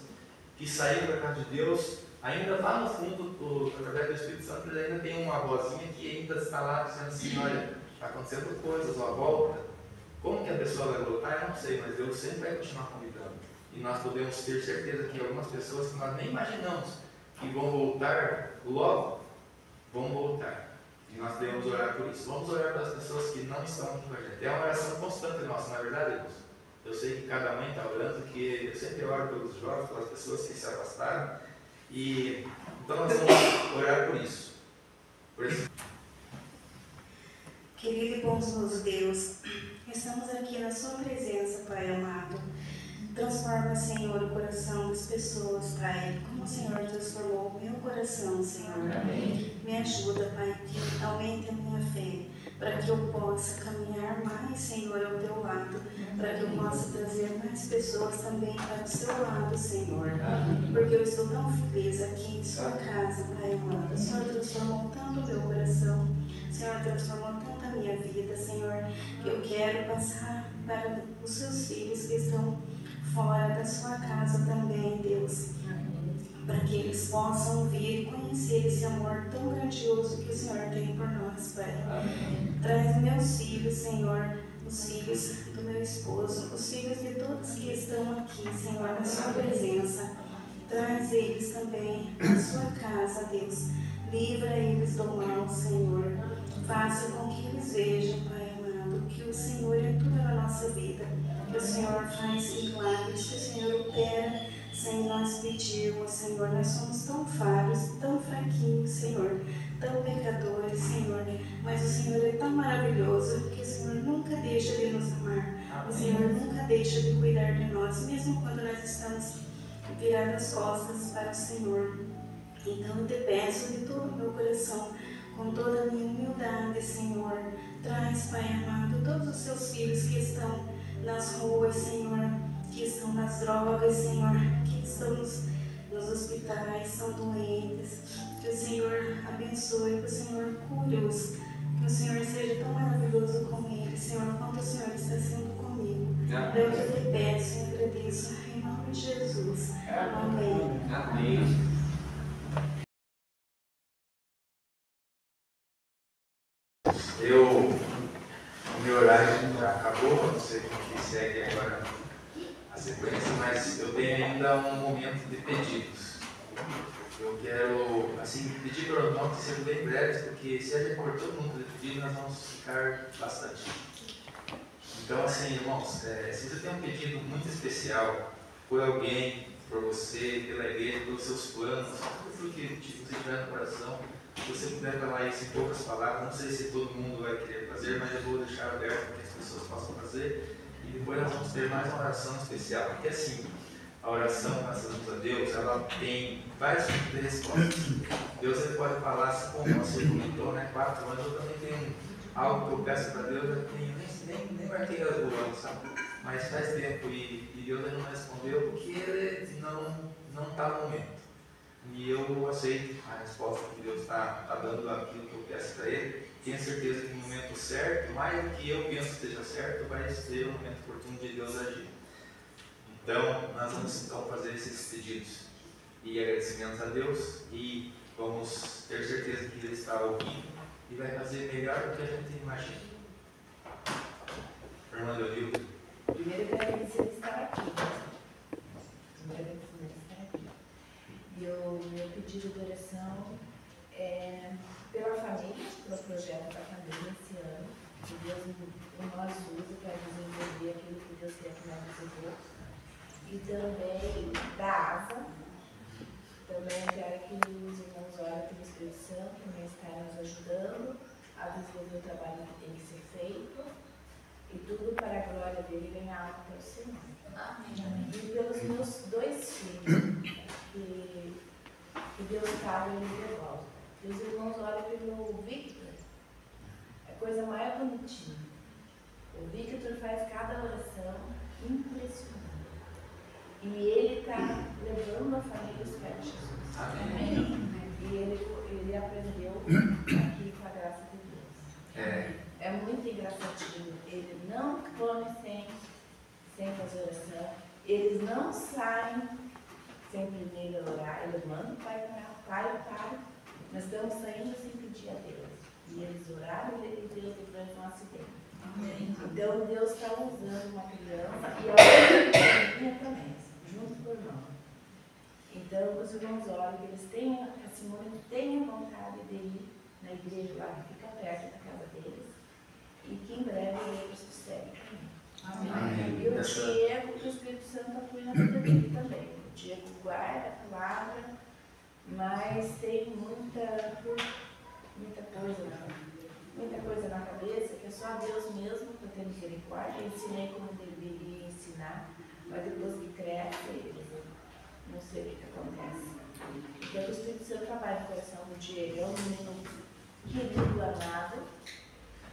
que saíram da casa de Deus, ainda lá no fundo, através do Espírito Santo, eles ainda tem uma vozinha que ainda está lá dizendo assim: olha, está acontecendo coisas, uma volta. Como que a pessoa vai voltar, eu não sei, mas Deus sempre vai continuar convidando. E nós podemos ter certeza que algumas pessoas que nós nem imaginamos que vão voltar logo, vão voltar. E nós devemos orar por isso. Vamos orar pelas pessoas que não estão aqui com a gente. É uma oração constante nossa, não é verdade, irmãos? Eu sei que cada mãe está orando, que eu sempre oro pelos jovens, pelas pessoas que se afastaram. E então nós vamos orar por isso. Querido e bondoso Deus, estamos aqui na sua presença, Pai amado. Transforma, Senhor, o coração das pessoas, Pai, como o Senhor transformou o meu coração, Senhor. Amém. Me ajuda, Pai, que aumente a minha fé, para que eu possa caminhar mais, Senhor, ao teu lado, para que eu possa trazer mais pessoas também para o seu lado, Senhor. Porque eu estou tão feliz aqui em sua casa, Pai amado. O Senhor transformou tanto o meu coração, o Senhor transformou tanto a minha vida, Senhor, que eu quero passar para os seus filhos que estão fora da sua casa também, Deus. para que eles possam vir e conhecer esse amor tão grandioso que o Senhor tem por nós, Pai. Amém. Traz meus filhos, Senhor, os filhos do meu esposo, os filhos de todos que estão aqui, Senhor, na sua presença. Traz eles também à sua casa, Deus. Livra eles do mal, Senhor. Faça com que eles vejam, Pai amado, que o Senhor é tudo na nossa vida. Que o Senhor faz milagres, que o Senhor opera sem nós pedirmos, Senhor. Nós somos tão falhos, tão fraquinhos, Senhor, tão pecadores, Senhor. Mas o Senhor é tão maravilhoso que o Senhor nunca deixa de nos amar. O Senhor nunca deixa de cuidar de nós, mesmo quando nós estamos virados as costas para o Senhor. Então eu te peço de todo o meu coração, com toda a minha humildade, Senhor, traz, Pai amado, todos os seus filhos que estão nas ruas, Senhor, que estão nas drogas, Senhor, que estão nos hospitais, são doentes. Que o Senhor abençoe, que o Senhor cure-os, que o Senhor seja tão maravilhoso com eles, Senhor, quanto o Senhor está sendo comigo. Eu te peço e agradeço em nome de Jesus. Amém. Amém. O meu horário já acabou, não sei como que segue agora a sequência, mas eu tenho ainda um momento de pedidos. Eu quero, assim, pedir para os irmãos que sejam bem breves, porque se a gente for todo mundo pedir, nós vamos ficar bastante. Então, assim, irmãos, se você tem um pedido muito especial por alguém, por você, pela igreja, pelos seus planos, tudo que você tiver no coração, se você puder falar isso em poucas palavras, não sei se todo mundo vai querer fazer, mas eu vou deixar aberto para que as pessoas possam fazer. E depois nós vamos ter mais uma oração especial. Porque assim, a oração, graças a Deus, ela tem vários tipos de respostas. Deus ele pode falar assim, como você comentou, né? 4 anos, eu também tenho algo que eu peço para Deus, eu nem marquei o ano, sabe? Mas faz tempo e Deus ele não respondeu porque ele não está no momento. E eu aceito a resposta que Deus está dando aquilo que eu peço para Ele. Tenho certeza que no momento certo, mais do que eu penso que esteja certo, vai ser o momento oportuno de Deus agir. Então, nós vamos fazer esses pedidos e agradecimentos a Deus e vamos ter certeza que Ele está ouvindo e vai fazer melhor do que a gente imagina. Fernando, ouviu? Primeiro eu quero agradecer por estar aqui. E o meu pedido de oração é pela família, pelo projeto da família esse ano, que Deus nos use para desenvolver aquilo que Deus quer que nós desenvolvamos. E também da ASA, também quero que os irmãos orem pelo Espírito Santo, também está nos ajudando a desenvolver o trabalho que tem que ser feito, e tudo para a glória dele ganhar algo para o Senhor. Amém. E pelos meus 2 filhos, que Deus cabe e me devolve. E os irmãos olham pelo Victor, é a coisa mais bonitinha. O Victor faz cada oração impressionante. E ele está levando a família aos pés de Jesus. Amém. E ele aprendeu aqui com a graça de Deus. É muito engraçadinho. Ele não come sem fazer oração. Eles não saem sem primeiro orar. Ele manda o pai para. Nós estamos saindo sem pedir a Deus. E eles oraram e Deus livrou um acidente. Amém. Então Deus está usando uma criança e a outra também, junto com o irmão. Então os irmãos oram que eles tenham, a Simone tenha vontade de ir na igreja lá que fica perto da casa deles. E que em breve eles sucedem também. Amém. E o Diego, que o Espírito Santo atue na vida dele também. O Diego guarda a palavra, mas tem muita coisa na cabeça, que é só Deus mesmo para ter misericórdia. Eu ensinei como deveria ensinar, mas depois que cresce, eles não sei o que acontece. Então o Espírito Santo trabalha no coração do Diego, é um menino querido, amado,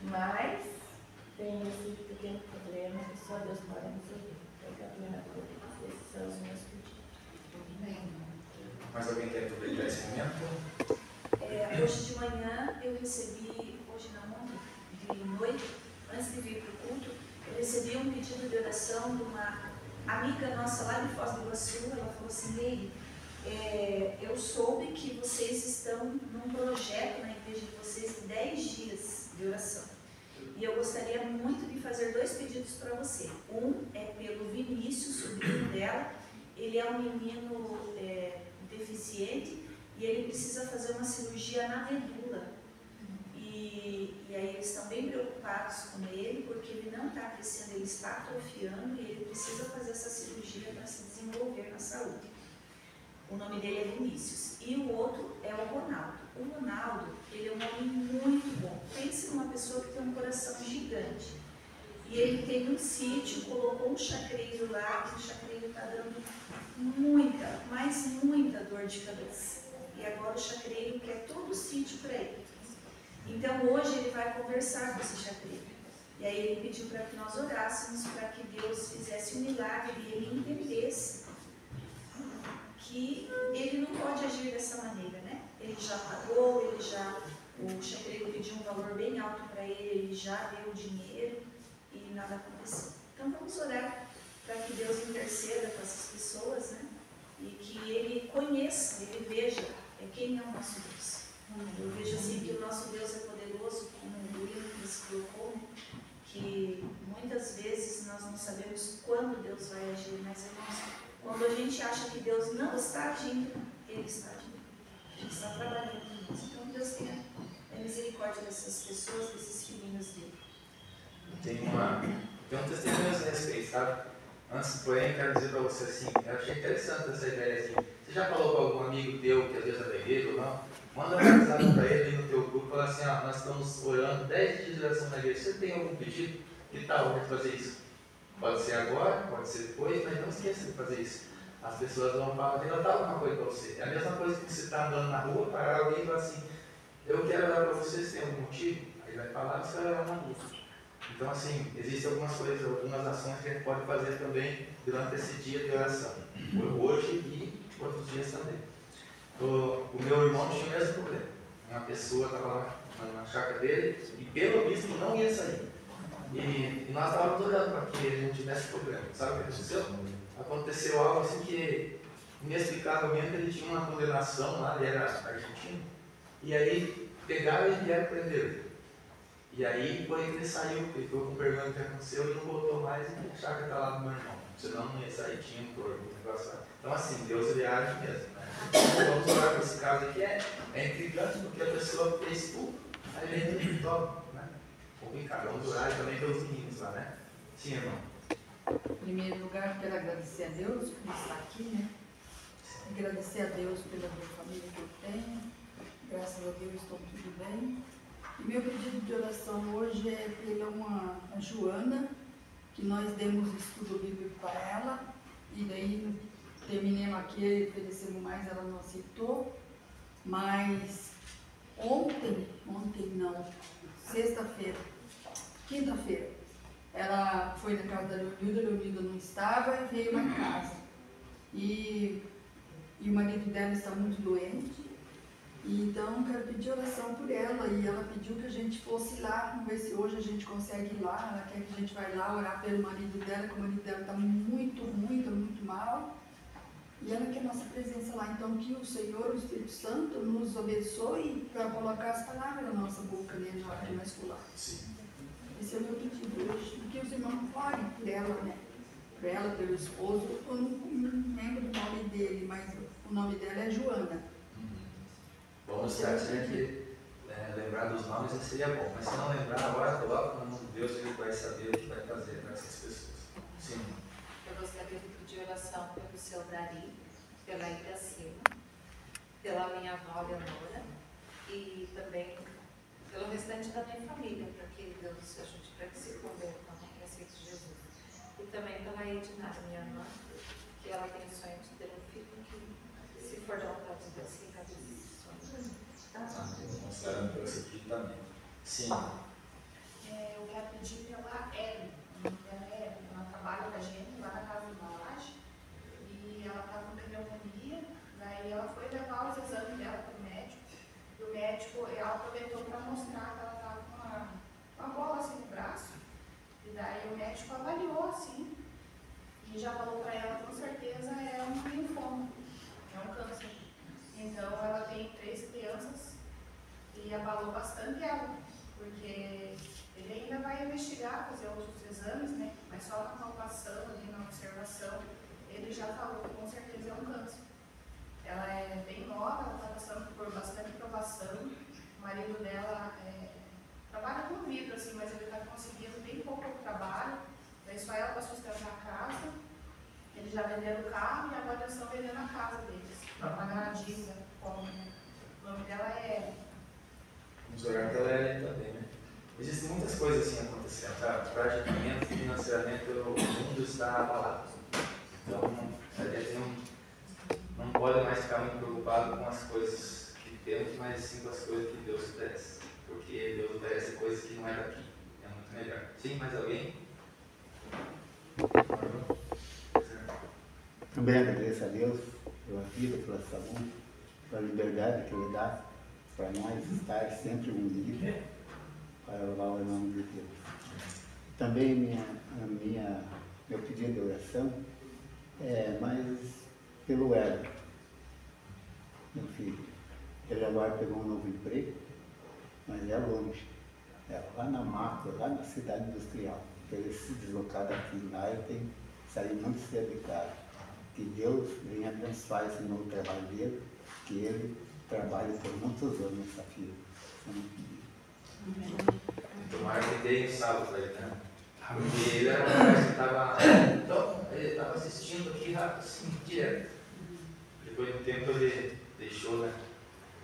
mas tem esse pequeno problema que só Deus pode resolver. Esses são os meus pedidos. Mais alguém quer aproveitar esse momento? Hoje de manhã eu recebi, hoje não, de noite, antes de vir para o culto, eu recebi um pedido de oração de uma amiga nossa lá de Foz do Iguaçu. Ela falou assim: Leire, eu soube que vocês estão num projeto na igreja de vocês de 10 dias de oração. E eu gostaria muito de fazer 2 pedidos para você. Um é pelo Vinícius, sobrinho dela. Ele é um menino deficiente e ele precisa fazer uma cirurgia na medula. E aí eles estão bem preocupados com ele, porque ele não está crescendo, ele está atrofiando e ele precisa fazer essa cirurgia para se desenvolver na saúde. O nome dele é Vinícius. E o outro é o Ronaldo. O Ronaldo, ele é um homem muito bom. Pense numa pessoa que tem um coração gigante. E ele tem um sítio, colocou um chacreiro lá, e o chacreiro está dando muita, mas muita dor de cabeça. E agora o chacreiro quer todo o sítio para ele. Então hoje ele vai conversar com esse chacreiro. E aí ele pediu para que nós orássemos para que Deus fizesse um milagre e ele entendesse que ele não pode agir dessa maneira, né? Ele já pagou, o chacreiro pediu um valor bem alto para ele já deu o dinheiro e nada aconteceu. Então vamos orar para que Deus interceda com essas pessoas, né? E que ele conheça, ele veja quem é o nosso Deus. Eu vejo assim que o nosso Deus é poderoso, como o William nos colocou, que muitas vezes nós não sabemos quando Deus vai agir, mas quando a gente acha que Deus não está agindo, Ele está agindo. Ele está trabalhando em nós. Então Deus tenha misericórdia dessas pessoas, desses filhinhos dele. Tem um testemunho a respeito, sabe? Antes, porém, quero dizer para você assim, eu achei interessante essa ideia assim. Você já falou com algum amigo teu que às vezes é da igreja ou não? Manda uma mensagem para ele no teu grupo e fala assim, nós estamos orando 10 dias de oração na igreja. Você tem algum pedido? Que tal a gente fazer isso? Pode ser agora, pode ser depois, mas não esqueça de fazer isso. As pessoas vão falar, Deus está alguma coisa para você. É a mesma coisa que você está andando na rua, parar alguém e falar assim, eu quero orar para você, se tem algum motivo? Aí vai falar, você vai orar na rua. Então, assim, existem algumas coisas, algumas ações que a gente pode fazer também durante esse dia de oração. Hoje e outros dias também. O meu irmão tinha o mesmo problema. Uma pessoa estava lá na chácara dele e, pelo visto, não ia sair. E nós estávamos orando para que ele não tivesse problema. Sabe o que aconteceu? Aconteceu algo assim que, inexplicavelmente, ele tinha uma condenação lá, ele era argentino. E aí pegaram e vieram prender ele. E aí, depois ele saiu, ele ficou com vergonha do que aconteceu e não voltou mais e a chácara está lá do meu irmão. Senão não ia sair, tinha um corpo, um negócio lá. Então, assim, Deus ele age mesmo. Né? Vamos orar com esse caso aqui, é intrigante porque a pessoa fez tudo, aí ele entra no top, né? Complicado. Vamos orar também pelos meninos lá, né? Sim, irmão. Em primeiro lugar, quero agradecer a Deus por estar aqui, né? Agradecer a Deus pela minha família que eu tenho. Graças a Deus estou tudo bem. E meu pedido de oração hoje é pela a Joana, que nós demos estudo bíblico para ela, e daí terminemos aqui, oferecemos mais, ela não aceitou, mas sexta-feira, quinta-feira, ela foi na casa da Leonilda não estava e veio na casa. E o marido dela está muito doente, e então quero pedir oração por ela, e ela pediu que a gente fosse lá, vamos ver se hoje a gente consegue ir lá, ela quer que a gente vá lá orar pelo marido dela, que o marido dela está muito mal, e ela quer a nossa presença lá. Então que o Senhor, o Espírito Santo, nos abençoe para colocar as palavras na nossa boca, né, na hora que nós pular. Esse é o meu pedido hoje, que os irmãos orem por ela, né, por ela, pelo esposo. Eu não lembro do nome dele, mas o nome dela é Joana. Vamos se a gente lembrar dos nomes, seria bom. Mas se não lembrar, agora coloca no nome de Deus, ele vai saber o que vai fazer para essas pessoas. Sim. Eu gostaria de pedir oração pelo seu Dari, pela Iracema, pela minha avó Leonora e também pelo restante da minha família, para que Deus ajude para que se convertam em aceito Jesus. E também pela Edna, minha irmã, que ela tem sonho de ter um filho que, se for da vontade de Deus, se cabe isso. Vamos orando por esse aqui também. Sim. Eu quero pedir pela Ellen. Ela trabalha com a gente lá na casa de Laje e ela está com pneumonia. Daí ela foi levar os exames dela para o médico. E o médico, ela aproveitou para mostrar que ela estava com uma bola assim no braço. E daí o médico avaliou assim e já falou para ela, com certeza é um linfoma, é um câncer. Então ela tem 3 crianças e abalou bastante ela, porque ele ainda vai investigar, fazer outros exames, né? Mas só na palpação, ali na observação, ele já falou que com certeza é um câncer. Ela é bem nova, ela está passando por bastante provação. O marido dela trabalha com vidro, assim, mas ele está conseguindo bem pouco trabalho. Daí só ela para sustentar a casa. Eles já venderam o carro e agora eles estão vendendo a casa deles, para pagar a dívida. O nome dela é Ellen. Vamos orar pela Ellen também, né? Existem muitas coisas assim acontecendo, sabe? Praticamente, financeiramente, o mundo está abalado. Então, a gente não pode mais ficar muito preocupado com as coisas que temos, mas sim com as coisas que Deus oferece. Porque Deus oferece coisas que não é daqui. É muito melhor. Sim, mais alguém? Também agradeço a Deus pela vida, pela saúde, pela liberdade que Ele dá para nós estar sempre unidos para louvar o nome de Deus. Também meu pedido de oração é mais pelo Hélio, meu filho. Ele agora pegou um novo emprego, mas é longe. É lá na Macro, lá na cidade industrial. Para ele se deslocar daqui lá, ele tem que sair muito cedo de casa. Que Deus venha abençoar esse novo trabalho dele, que ele trabalhe por muitos anos nessa fila. Tomara que dê um sábado para ele, né? Porque ele era um rapaz que estava assistindo aqui rápido, assim, direto. Depois de um tempo ele deixou, né?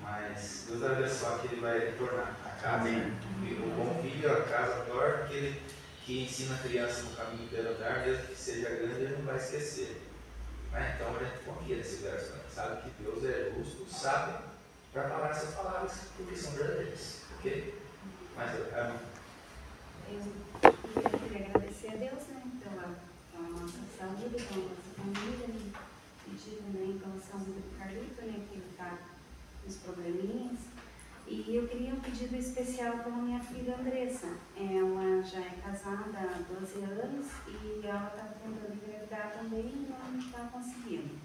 Mas Deus vai abençoar que ele vai retornar a casa. O bom filho, a casa torna, aquele que ensina a criança no caminho de andar, mesmo que seja grande, ele não vai esquecer. Então a gente confia nesse verso, né? Sabe que Deus é justo, sabe, para falar essas palavras, porque são verdadeiras. Ok? Mas eu queria agradecer a Deus, né, pela nossa saúde, pela nossa família, né, pedir também pela saúde do Carlito, né, que ele está com os probleminhas. E eu queria um pedido especial pela minha filha Andressa. Ela já é casada há 12 anos e ela está tentando engravidar também e não está conseguindo.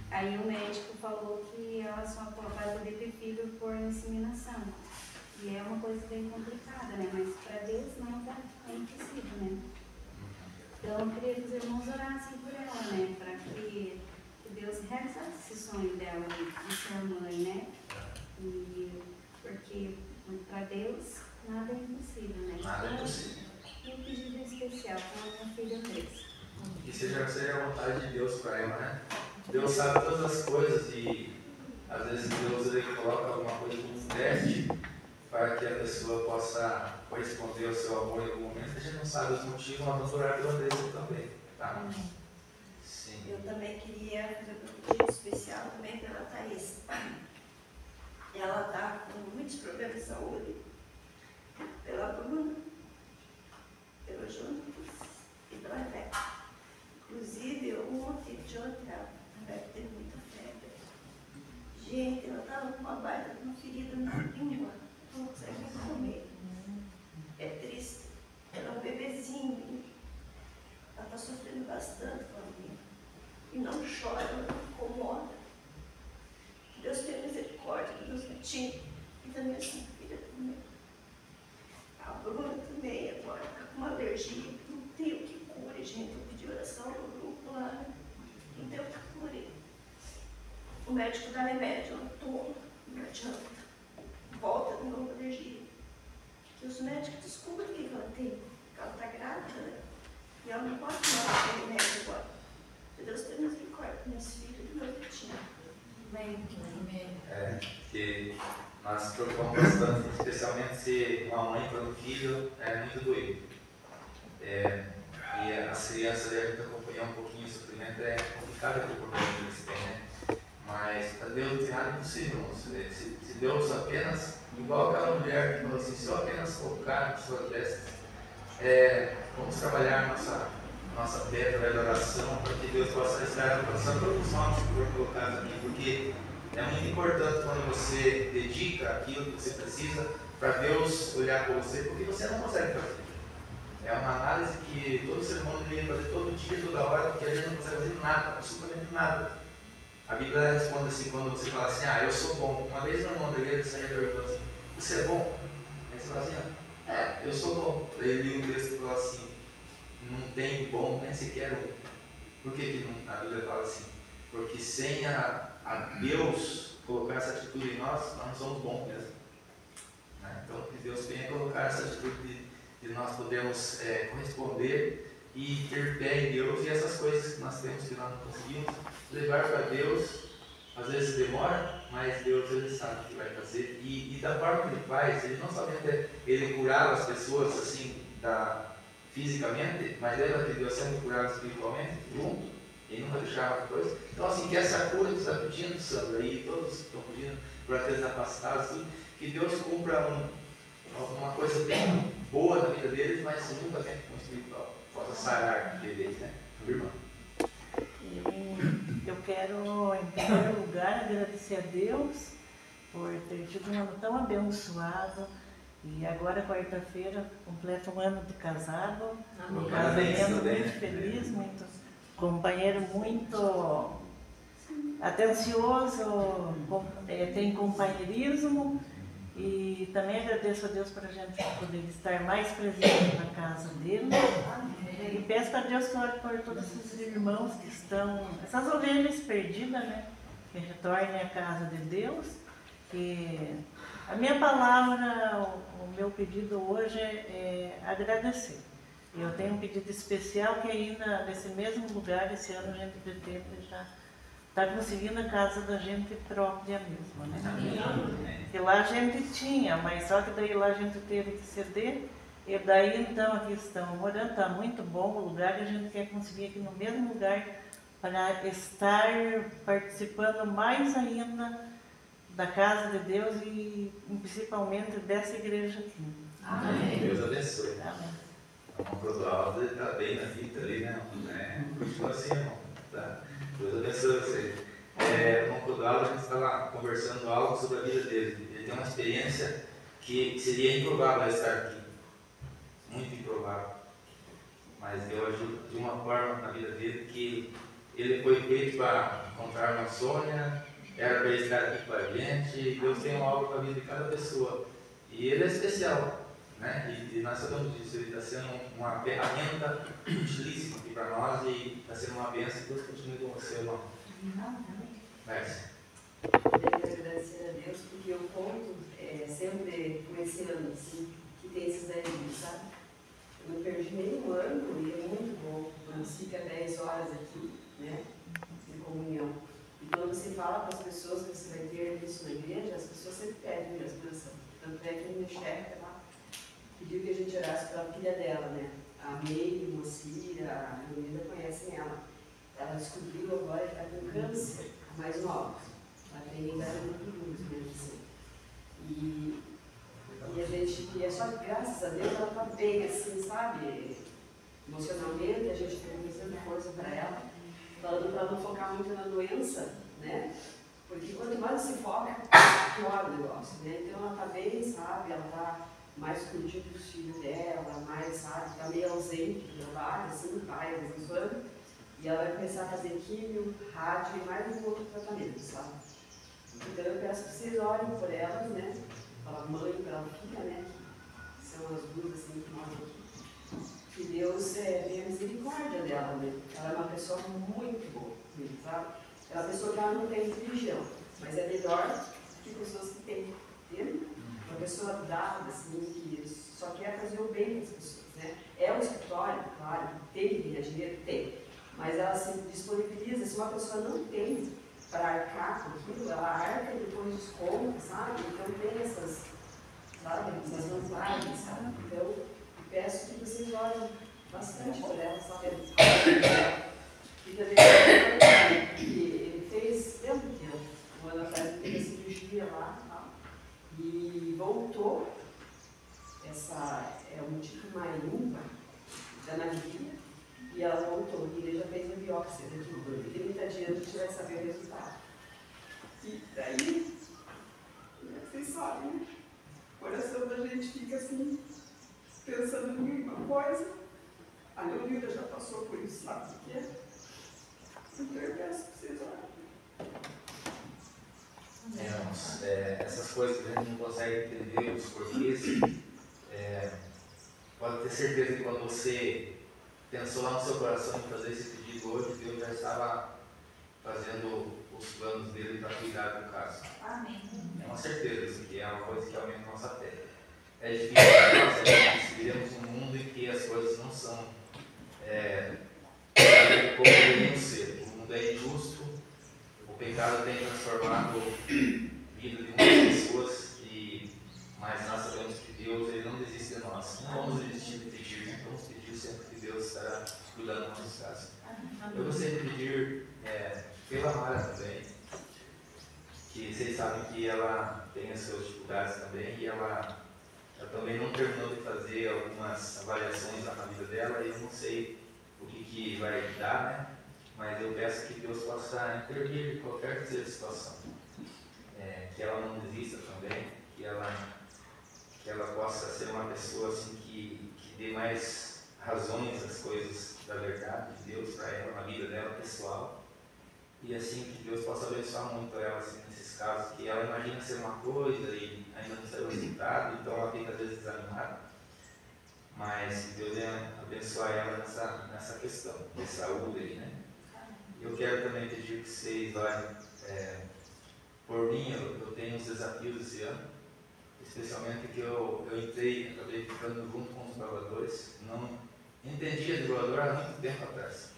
Aí o médico falou que ela só vai poder ter filho por inseminação. E é uma coisa bem complicada, né? Mas para Deus nada é impossível, né? Então eu queria que os irmãos orassem por ela, né? Para que Deus realizasse esse sonho dela de ser mãe, né? Porque para Deus nada é impossível, né? Nada é impossível. E um pedido especial para a minha filha Andressa. Que seja a vontade de Deus para ela, né? Deus sabe todas as coisas e às vezes Deus ele coloca alguma coisa como um teste para que a pessoa possa corresponder ao seu amor em algum momento. A gente não sabe os motivos, mas vamos orar pela Andressa também, tá? Sim. Eu também queria fazer um pedido especial também pela Thaís. Ela está com muitos problemas de saúde, pela Bruna, pelo Jonas e pela Rebeca. Inclusive, ontem, de ontem, a Rebeca teve muita febre. Gente, ela estava com uma baita de uma ferida na língua, não consegue nem comer. É triste. Ela é um bebezinho, ela está sofrendo bastante com a língua. E não chora, ela não incomoda. Deus tenha misericórdia dos meus netinhos e da minha filha também. A Bruna também agora está com uma alergia, não tem o que cure, gente. Eu pedi oração no grupo lá, né? Não tem o que cure. O médico dá remédio, ela toma, não adianta. Volta de novo a alergia. Que os médicos descobrem o que ela tem, porque ela está grávida, né? E ela não pode tomar aquele remédio agora. Que Deus tenha misericórdia das minhas filhas e dos meus netinhos. Que nós preocupamos bastante, especialmente se uma mãe quando o filho é muito doído. E as crianças, a gente acompanhar um pouquinho o sofrimento é complicado aquele problema que eles têm, né? Mas para Deus não tem nada impossível, irmãos. Se Deus apenas, igual aquela mulher que falou assim, se eu apenas colocar na sua testa, vamos trabalhar nossa fé através da oração para que Deus possa estar alcançando todos os nomes que foram colocados aqui, porque é muito importante quando você dedica aquilo que você precisa para Deus olhar para você, porque você não consegue fazer. É uma análise que todo ser humano deveria fazer todo dia, toda hora, porque a gente não consegue fazer nada, absolutamente nada. A Bíblia responde assim, quando você fala assim, eu sou bom. Uma vez na igreja, o Senhor perguntou assim, você é bom? Aí você fala assim, eu sou bom. Aí ele li um texto e falou assim, não tem bom nem sequer um. Por que a Bíblia fala assim? Porque sem a Deus colocar essa atitude em nós não somos bons mesmo. Né? Então, que Deus venha colocar essa atitude de nós podermos corresponder e ter fé em Deus, e essas coisas que nós temos que nós não conseguimos levar para Deus. Às vezes demora, mas Deus ele sabe o que vai fazer. E da forma que ele faz, ele não somente ele curava as pessoas assim, fisicamente, mas lembra que Deus sempre curava espiritualmente, junto, e nunca deixava coisa. Então, assim, que essa cura que você está pedindo, Sandra, e todos que estão pedindo por aqueles afastados, assim, que Deus cumpra uma coisa bem boa na vida deles, mas juntamente com o espiritual, possa sarar deles, né? Irmã. Eu quero, em primeiro lugar, agradecer a Deus por ter tido um ano tão abençoado. E agora, quarta-feira, completa um ano de casado. Um casamento muito feliz, companheiro muito atencioso, tem companheirismo. E também agradeço a Deus por a gente poder estar mais presente na casa dele. E peço para Deus que ore por todos esses irmãos que estão, essas ovelhas perdidas, né? Que retornem à casa de Deus. Que a minha palavra, o meu pedido hoje é agradecer. Eu tenho um pedido especial que ainda nesse mesmo lugar, esse ano a gente pretende já estar conseguindo a casa da gente própria mesmo, né? Porque lá a gente tinha, mas só que daí lá a gente teve que ceder. E daí então aqui estamos morando, está muito bom o lugar, e a gente quer conseguir aqui no mesmo lugar para estar participando mais ainda da casa de Deus e principalmente dessa igreja aqui. Amém. Deus abençoe. Amém. A Clodoalda está bem na fita ali, né? Continua assim, irmão. Tá? Deus abençoe você. Com o Clodoalda a gente estava conversando algo sobre a vida dele. Ele tem uma experiência que seria improvável estar aqui. Muito improvável. Mas Deus agiu de uma forma na vida dele que ele foi feito para encontrar uma Sônia, era para ele estar aqui com a gente, e Deus tem algo para a vida de cada pessoa. E ele é especial, né? E nós sabemos disso, ele está sendo uma ferramenta utilíssima aqui para nós e está sendo uma bênção. Deus continue com você, irmão. Merci. Eu quero agradecer a Deus porque eu conto sempre com esse ano, assim, que tem esses 10 dias, sabe? Eu não perdi nenhum ano e é muito bom. Quando você fica 10 horas aqui, né, de comunhão. E quando você fala para as pessoas que você vai ter isso na igreja, as pessoas sempre pedem mesmo oração. Tanto é que a minha chefe lá pediu que a gente orasse pela filha dela, né? A Meire, a Mocira, a Leonida conhecem ela. Ela descobriu agora que está com câncer, a mais nova. Ela tem idade muito luz mesmo assim. E a gente, é só graças a Deus, ela está bem assim, sabe? Emocionalmente, a gente tem muita força para ela, falando para não focar muito na doença, né? Porque quanto mais se foca, pior o negócio, né? Então ela está bem, sabe? Ela está mais curtindo os filhos dela, mais, sabe? Está meio ausente do trabalho, assim, vai, de vez em quando. E ela vai começar a fazer químio, rádio e mais um outro tratamento, sabe? Então eu peço que vocês orem por elas, né? Pela mãe, pela filha, né? Que são as duas assim que moram aqui. Que Deus tenha misericórdia dela, né? Ela é uma pessoa muito boa, sabe? É uma pessoa que ela não tem religião, mas é melhor que pessoas que têm, entende? Uma pessoa dada, assim, que só quer fazer o bem das pessoas, né? É um escritório, claro, tem que ganhar dinheiro, tem. Mas ela se disponibiliza, se uma pessoa não tem para arcar com aquilo, ela arca e depois desconta, sabe? Então tem essas, sabe, essas vantagens, sabe? Então, eu peço que vocês olhem bastante por ela, sabe? E também que ele fez tempo, um ano atrás ele teve a cirurgia lá, tá? E voltou, essa é um tipo marimba da naviria, e ela voltou, e ele já fez a biópsia daqui por 30 dias, a gente vai saber o resultado. E daí, vocês sabem, né? O coração da gente fica assim, pensando em uma coisa. A Leonida já passou por isso, sabe o que é? Então eu peço que vocês olhem. irmãos, essas coisas que a gente não consegue entender os porquês, pode ter certeza que quando você pensou lá no seu coração em fazer esse pedido hoje, Deus já estava fazendo os planos dele para cuidar do caso. Amém. É uma certeza isso aqui, é uma coisa que aumenta a nossa fé. É difícil para nós, vivemos num mundo em que as coisas não são como deveriam ser. O mundo é injusto, o pecado tem transformado a vida de muitas pessoas, mas nós sabemos que Deus ele não desiste de nós. Não vamos desistir de pedir, vamos pedir sempre que Deus estará cuidando dos nossos casos. Eu gostaria de pedir pela Mara também, que vocês sabem que ela tem as suas dificuldades também, e ela também não terminou de fazer algumas avaliações na vida dela, e eu não sei o que vai dar, né? Mas eu peço que Deus possa intervir em qualquer que seja a situação. Que ela não desista também, que ela possa ser uma pessoa assim, que dê mais razões às coisas da verdade de Deus para ela, na vida dela pessoal. E assim que Deus possa abençoar muito ela assim, nesses casos, que ela imagina ser uma coisa e ainda não saiu o resultado, então ela fica às vezes desanimada. Mas que Deus venha abençoar ela nessa questão de saúde aí, né? Eu quero também pedir que vocês olhem, por mim, eu tenho uns desafios esse ano, especialmente que eu acabei ficando junto com os doadores, não entendia de doador há muito tempo atrás.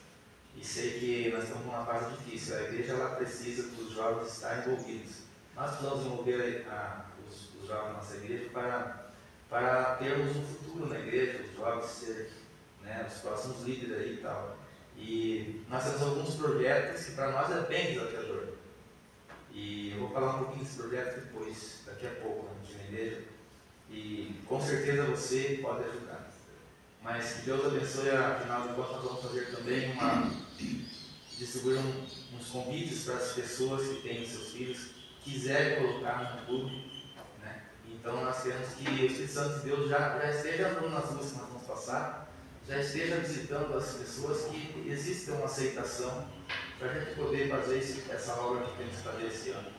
E sei que nós estamos numa fase difícil, a igreja ela precisa dos jovens estar envolvidos. Nós precisamos envolver os jovens na nossa igreja para termos um futuro na igreja, os jovens ser os próximos líderes aí e tal. E nós temos alguns projetos que para nós é bem desafiador. E eu vou falar um pouquinho desse projeto depois, daqui a pouco, na igreja. E com certeza você pode ajudar. Mas que Deus abençoe, afinal de contas nós vamos fazer também distribuir uns convites para as pessoas que têm seus filhos, quiserem colocar no clube. Né? Então nós queremos que o Espírito Santo de Deus já esteja andando nas ruas que nós vamos passar, já esteja visitando as pessoas, que exista uma aceitação para a gente poder fazer essa obra que temos que fazer esse ano.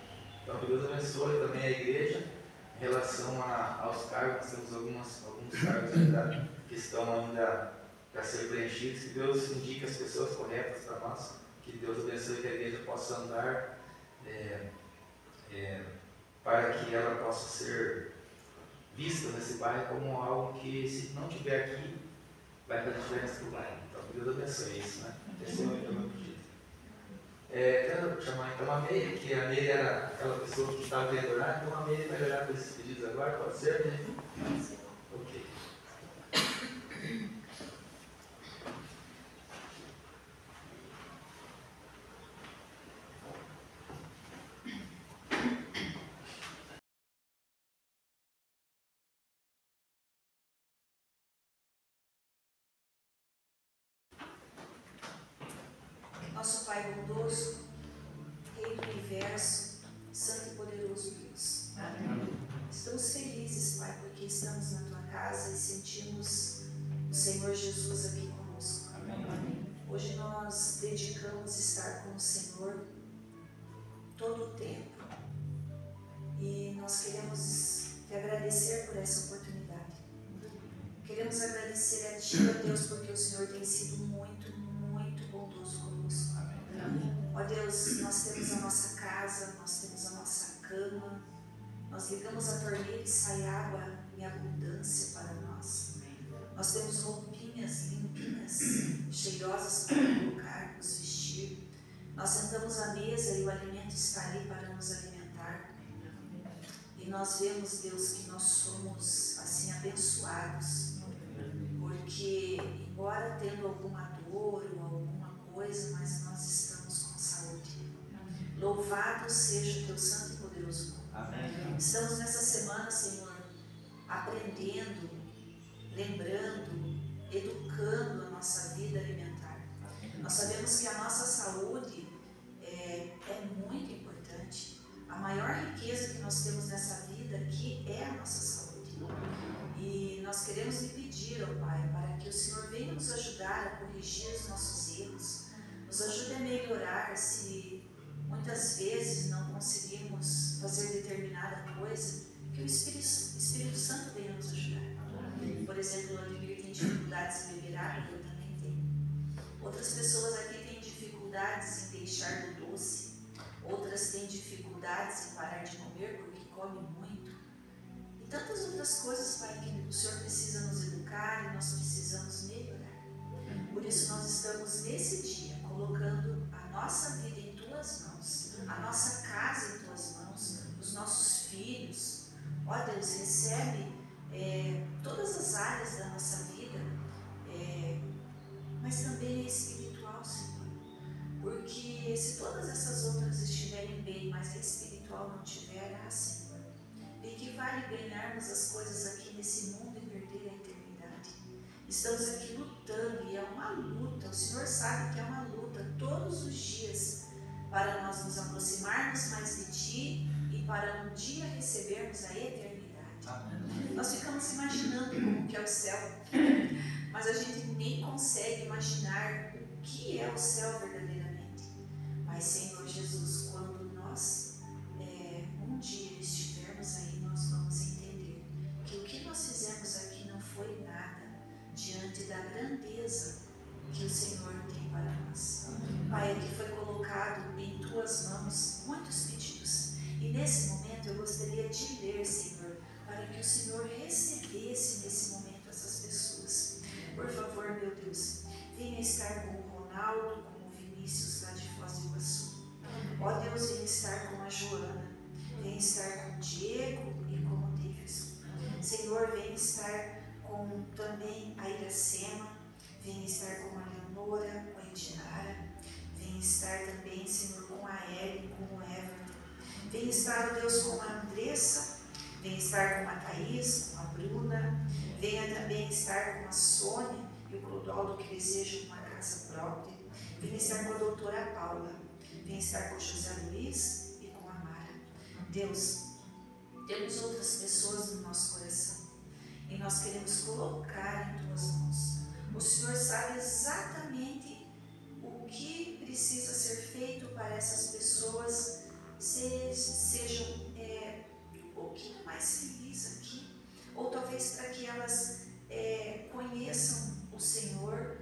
Então que Deus abençoe também a igreja em relação aos cargos, nós temos alguns cargos ainda que estão ainda para ser preenchidos, que Deus indique as pessoas corretas para nós, que Deus abençoe que a igreja possa andar para que ela possa ser vista nesse bairro como algo que, se não tiver aqui, vai fazer diferença para o bairro. Então, que Deus abençoe isso, né? Esse é o meu pedido. Quero chamar então a Meire, que a Meire era aquela pessoa que estava querendo orar, então a Meire vai orar por esses pedidos agora, pode ser, né? Ok. Nosso Pai bondoso, Rei do Universo, Santo e Poderoso Deus. Amém. Estamos felizes, Pai, porque estamos na Tua casa e sentimos o Senhor Jesus aqui conosco. Amém. Hoje nós dedicamos estar com o Senhor todo o tempo e nós queremos te agradecer por essa oportunidade. Queremos agradecer a Ti, ó Deus, porque o Senhor tem sido muito, muito bondoso conosco. Ó Deus, nós temos a nossa casa, nós temos a nossa cama, nós ligamos a torneira e sai água em abundância para nós. Nós temos roupinhas limpinhas, cheirosas para colocar, nos vestir. Nós sentamos à mesa e o alimento está ali para nos alimentar. E nós vemos, Deus, que nós somos assim abençoados, porque embora tendo alguma dor ou alguma coisa, mas nós estamos com saúde. Louvado seja o Teu santo e poderoso nome. Amém. Estamos nessa semana, Senhor, aprendendo, lembrando, educando a nossa vida alimentar. Nós sabemos que a nossa saúde é muito importante. A maior riqueza que nós temos nessa vida aqui é a nossa saúde. E nós queremos lhe pedir, ó Pai, para que o Senhor venha nos ajudar a corrigir os nossos erros, nos ajude a melhorar se muitas vezes não conseguimos fazer determinada coisa, que o Espírito Santo venha nos ajudar. Por exemplo, o Ademir tem dificuldades em beber água, eu também tenho. Outras pessoas aqui têm dificuldades em deixar do doce. Outras têm dificuldades em parar de comer porque comem muito. E tantas outras coisas, Pai, que o Senhor precisa nos educar e nós precisamos melhorar. Por isso nós estamos nesse dia colocando a nossa vida em Tuas mãos, a nossa casa em Tuas mãos, os nossos filhos. Ó Deus, recebe todas as áreas da nossa vida, mas também é espiritual, Senhor. Porque se todas essas outras estiverem bem, mas a espiritual não tiver, Senhor, de que vale ganharmos as coisas aqui nesse mundo e perder a eternidade? Estamos aqui lutando e é uma luta, o Senhor sabe que é uma luta todos os dias para nós nos aproximarmos mais de Ti e para um dia recebermos a eternidade. Nós ficamos imaginando como que é o céu, mas a gente nem consegue imaginar o que é o céu verdadeiramente. Mas, Senhor Jesus, quando nós um dia estivermos aí, nós vamos entender que o que nós fizemos aqui não foi nada diante da grandeza que o Senhor tem para nós. Pai, aqui foi colocado em Tuas mãos muitos pedidos. E nesse momento eu gostaria de ler, Senhor, para que o Senhor recebesse nesse momento essas pessoas. Por favor, meu Deus, venha estar com o Ronaldo, com o Vinícius lá de Foz do Iguaçu. Ó Deus, venha estar com a Joana, venha estar com o Diego e com o Davidson. Senhor, venha estar com também a Iracema, venha estar com a Leonora, com a Edinara, venha estar também, Senhor, com a Ellen, com o Everton. Venha estar, ó Deus, com a Andressa, venha estar com a Thaís, com a Bruna, venha também estar com a Sônia e o Clodoaldo que desejam uma casa própria. Venha estar com a doutora Paula, venha estar com o José Luiz e com a Mara. Deus, temos outras pessoas no nosso coração e nós queremos colocar em Tuas mãos. O Senhor sabe exatamente o que precisa ser feito para essas pessoas sejam um pouquinho mais felizes aqui, ou talvez para que elas conheçam o Senhor,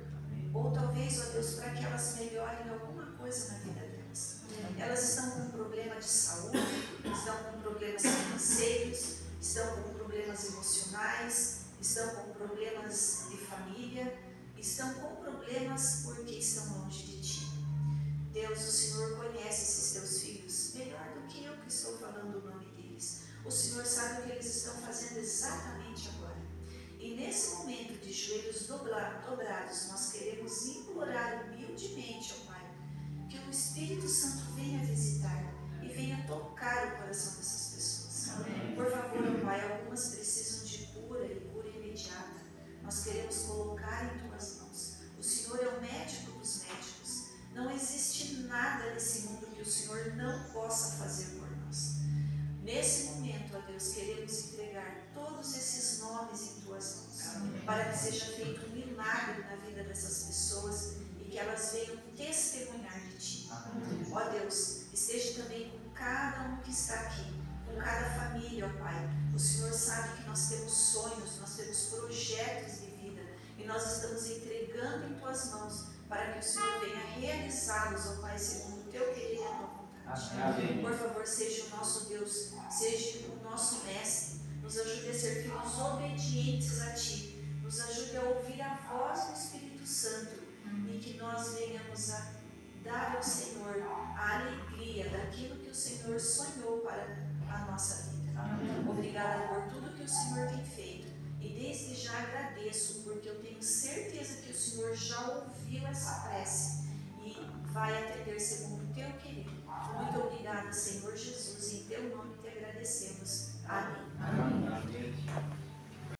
ou talvez, ó Deus, para que elas melhorem alguma coisa na vida delas. Elas estão com problema de saúde, estão com problemas financeiros, estão com problemas emocionais, estão com problemas de família, estão com problemas porque estão longe de Ti. Deus, o Senhor conhece esses Teus filhos melhor do que eu que estou falando o nome deles. O Senhor sabe o que eles estão fazendo exatamente agora. E nesse momento de joelhos dobrados, nós queremos implorar humildemente, ó Pai, que o Espírito Santo venha visitar e venha tocar o coração dessas pessoas. Amém. Por favor, ó Pai, algumas precisam de cura e cura imediata. Nós queremos colocar em Tuas mãos. O Senhor é o médico dos médicos. Não existe nada nesse mundo que o Senhor não possa fazer por nós. Nesse momento, ó Deus, queremos entregar todos esses nomes em Tuas mãos. Amém. Para que seja feito um milagre na vida dessas pessoas e que elas venham testemunhar de Ti. Amém. Ó Deus, esteja também com cada um que está aqui, com cada família, ó Pai. O Senhor sabe que nós temos sonhos, nós temos projetos de vida e nós estamos entregando em Tuas mãos para que o Senhor venha realizá-los, ó Pai, segundo o Teu querer e a Tua vontade. Amém. Por favor, seja o nosso Deus, seja o nosso Mestre, nos ajude a ser filhos obedientes a Ti, nos ajude a ouvir a voz do Espírito Santo e que nós venhamos a dar ao Senhor a alegria daquilo que o Senhor sonhou para a nossa vida. Amém. Obrigada por tudo que o Senhor tem feito e desde já agradeço porque eu tenho certeza que o Senhor já ouviu essa prece e vai atender segundo o Teu querer. Muito obrigada, Senhor Jesus, em Teu nome te agradecemos. Amém. Amém. Amém.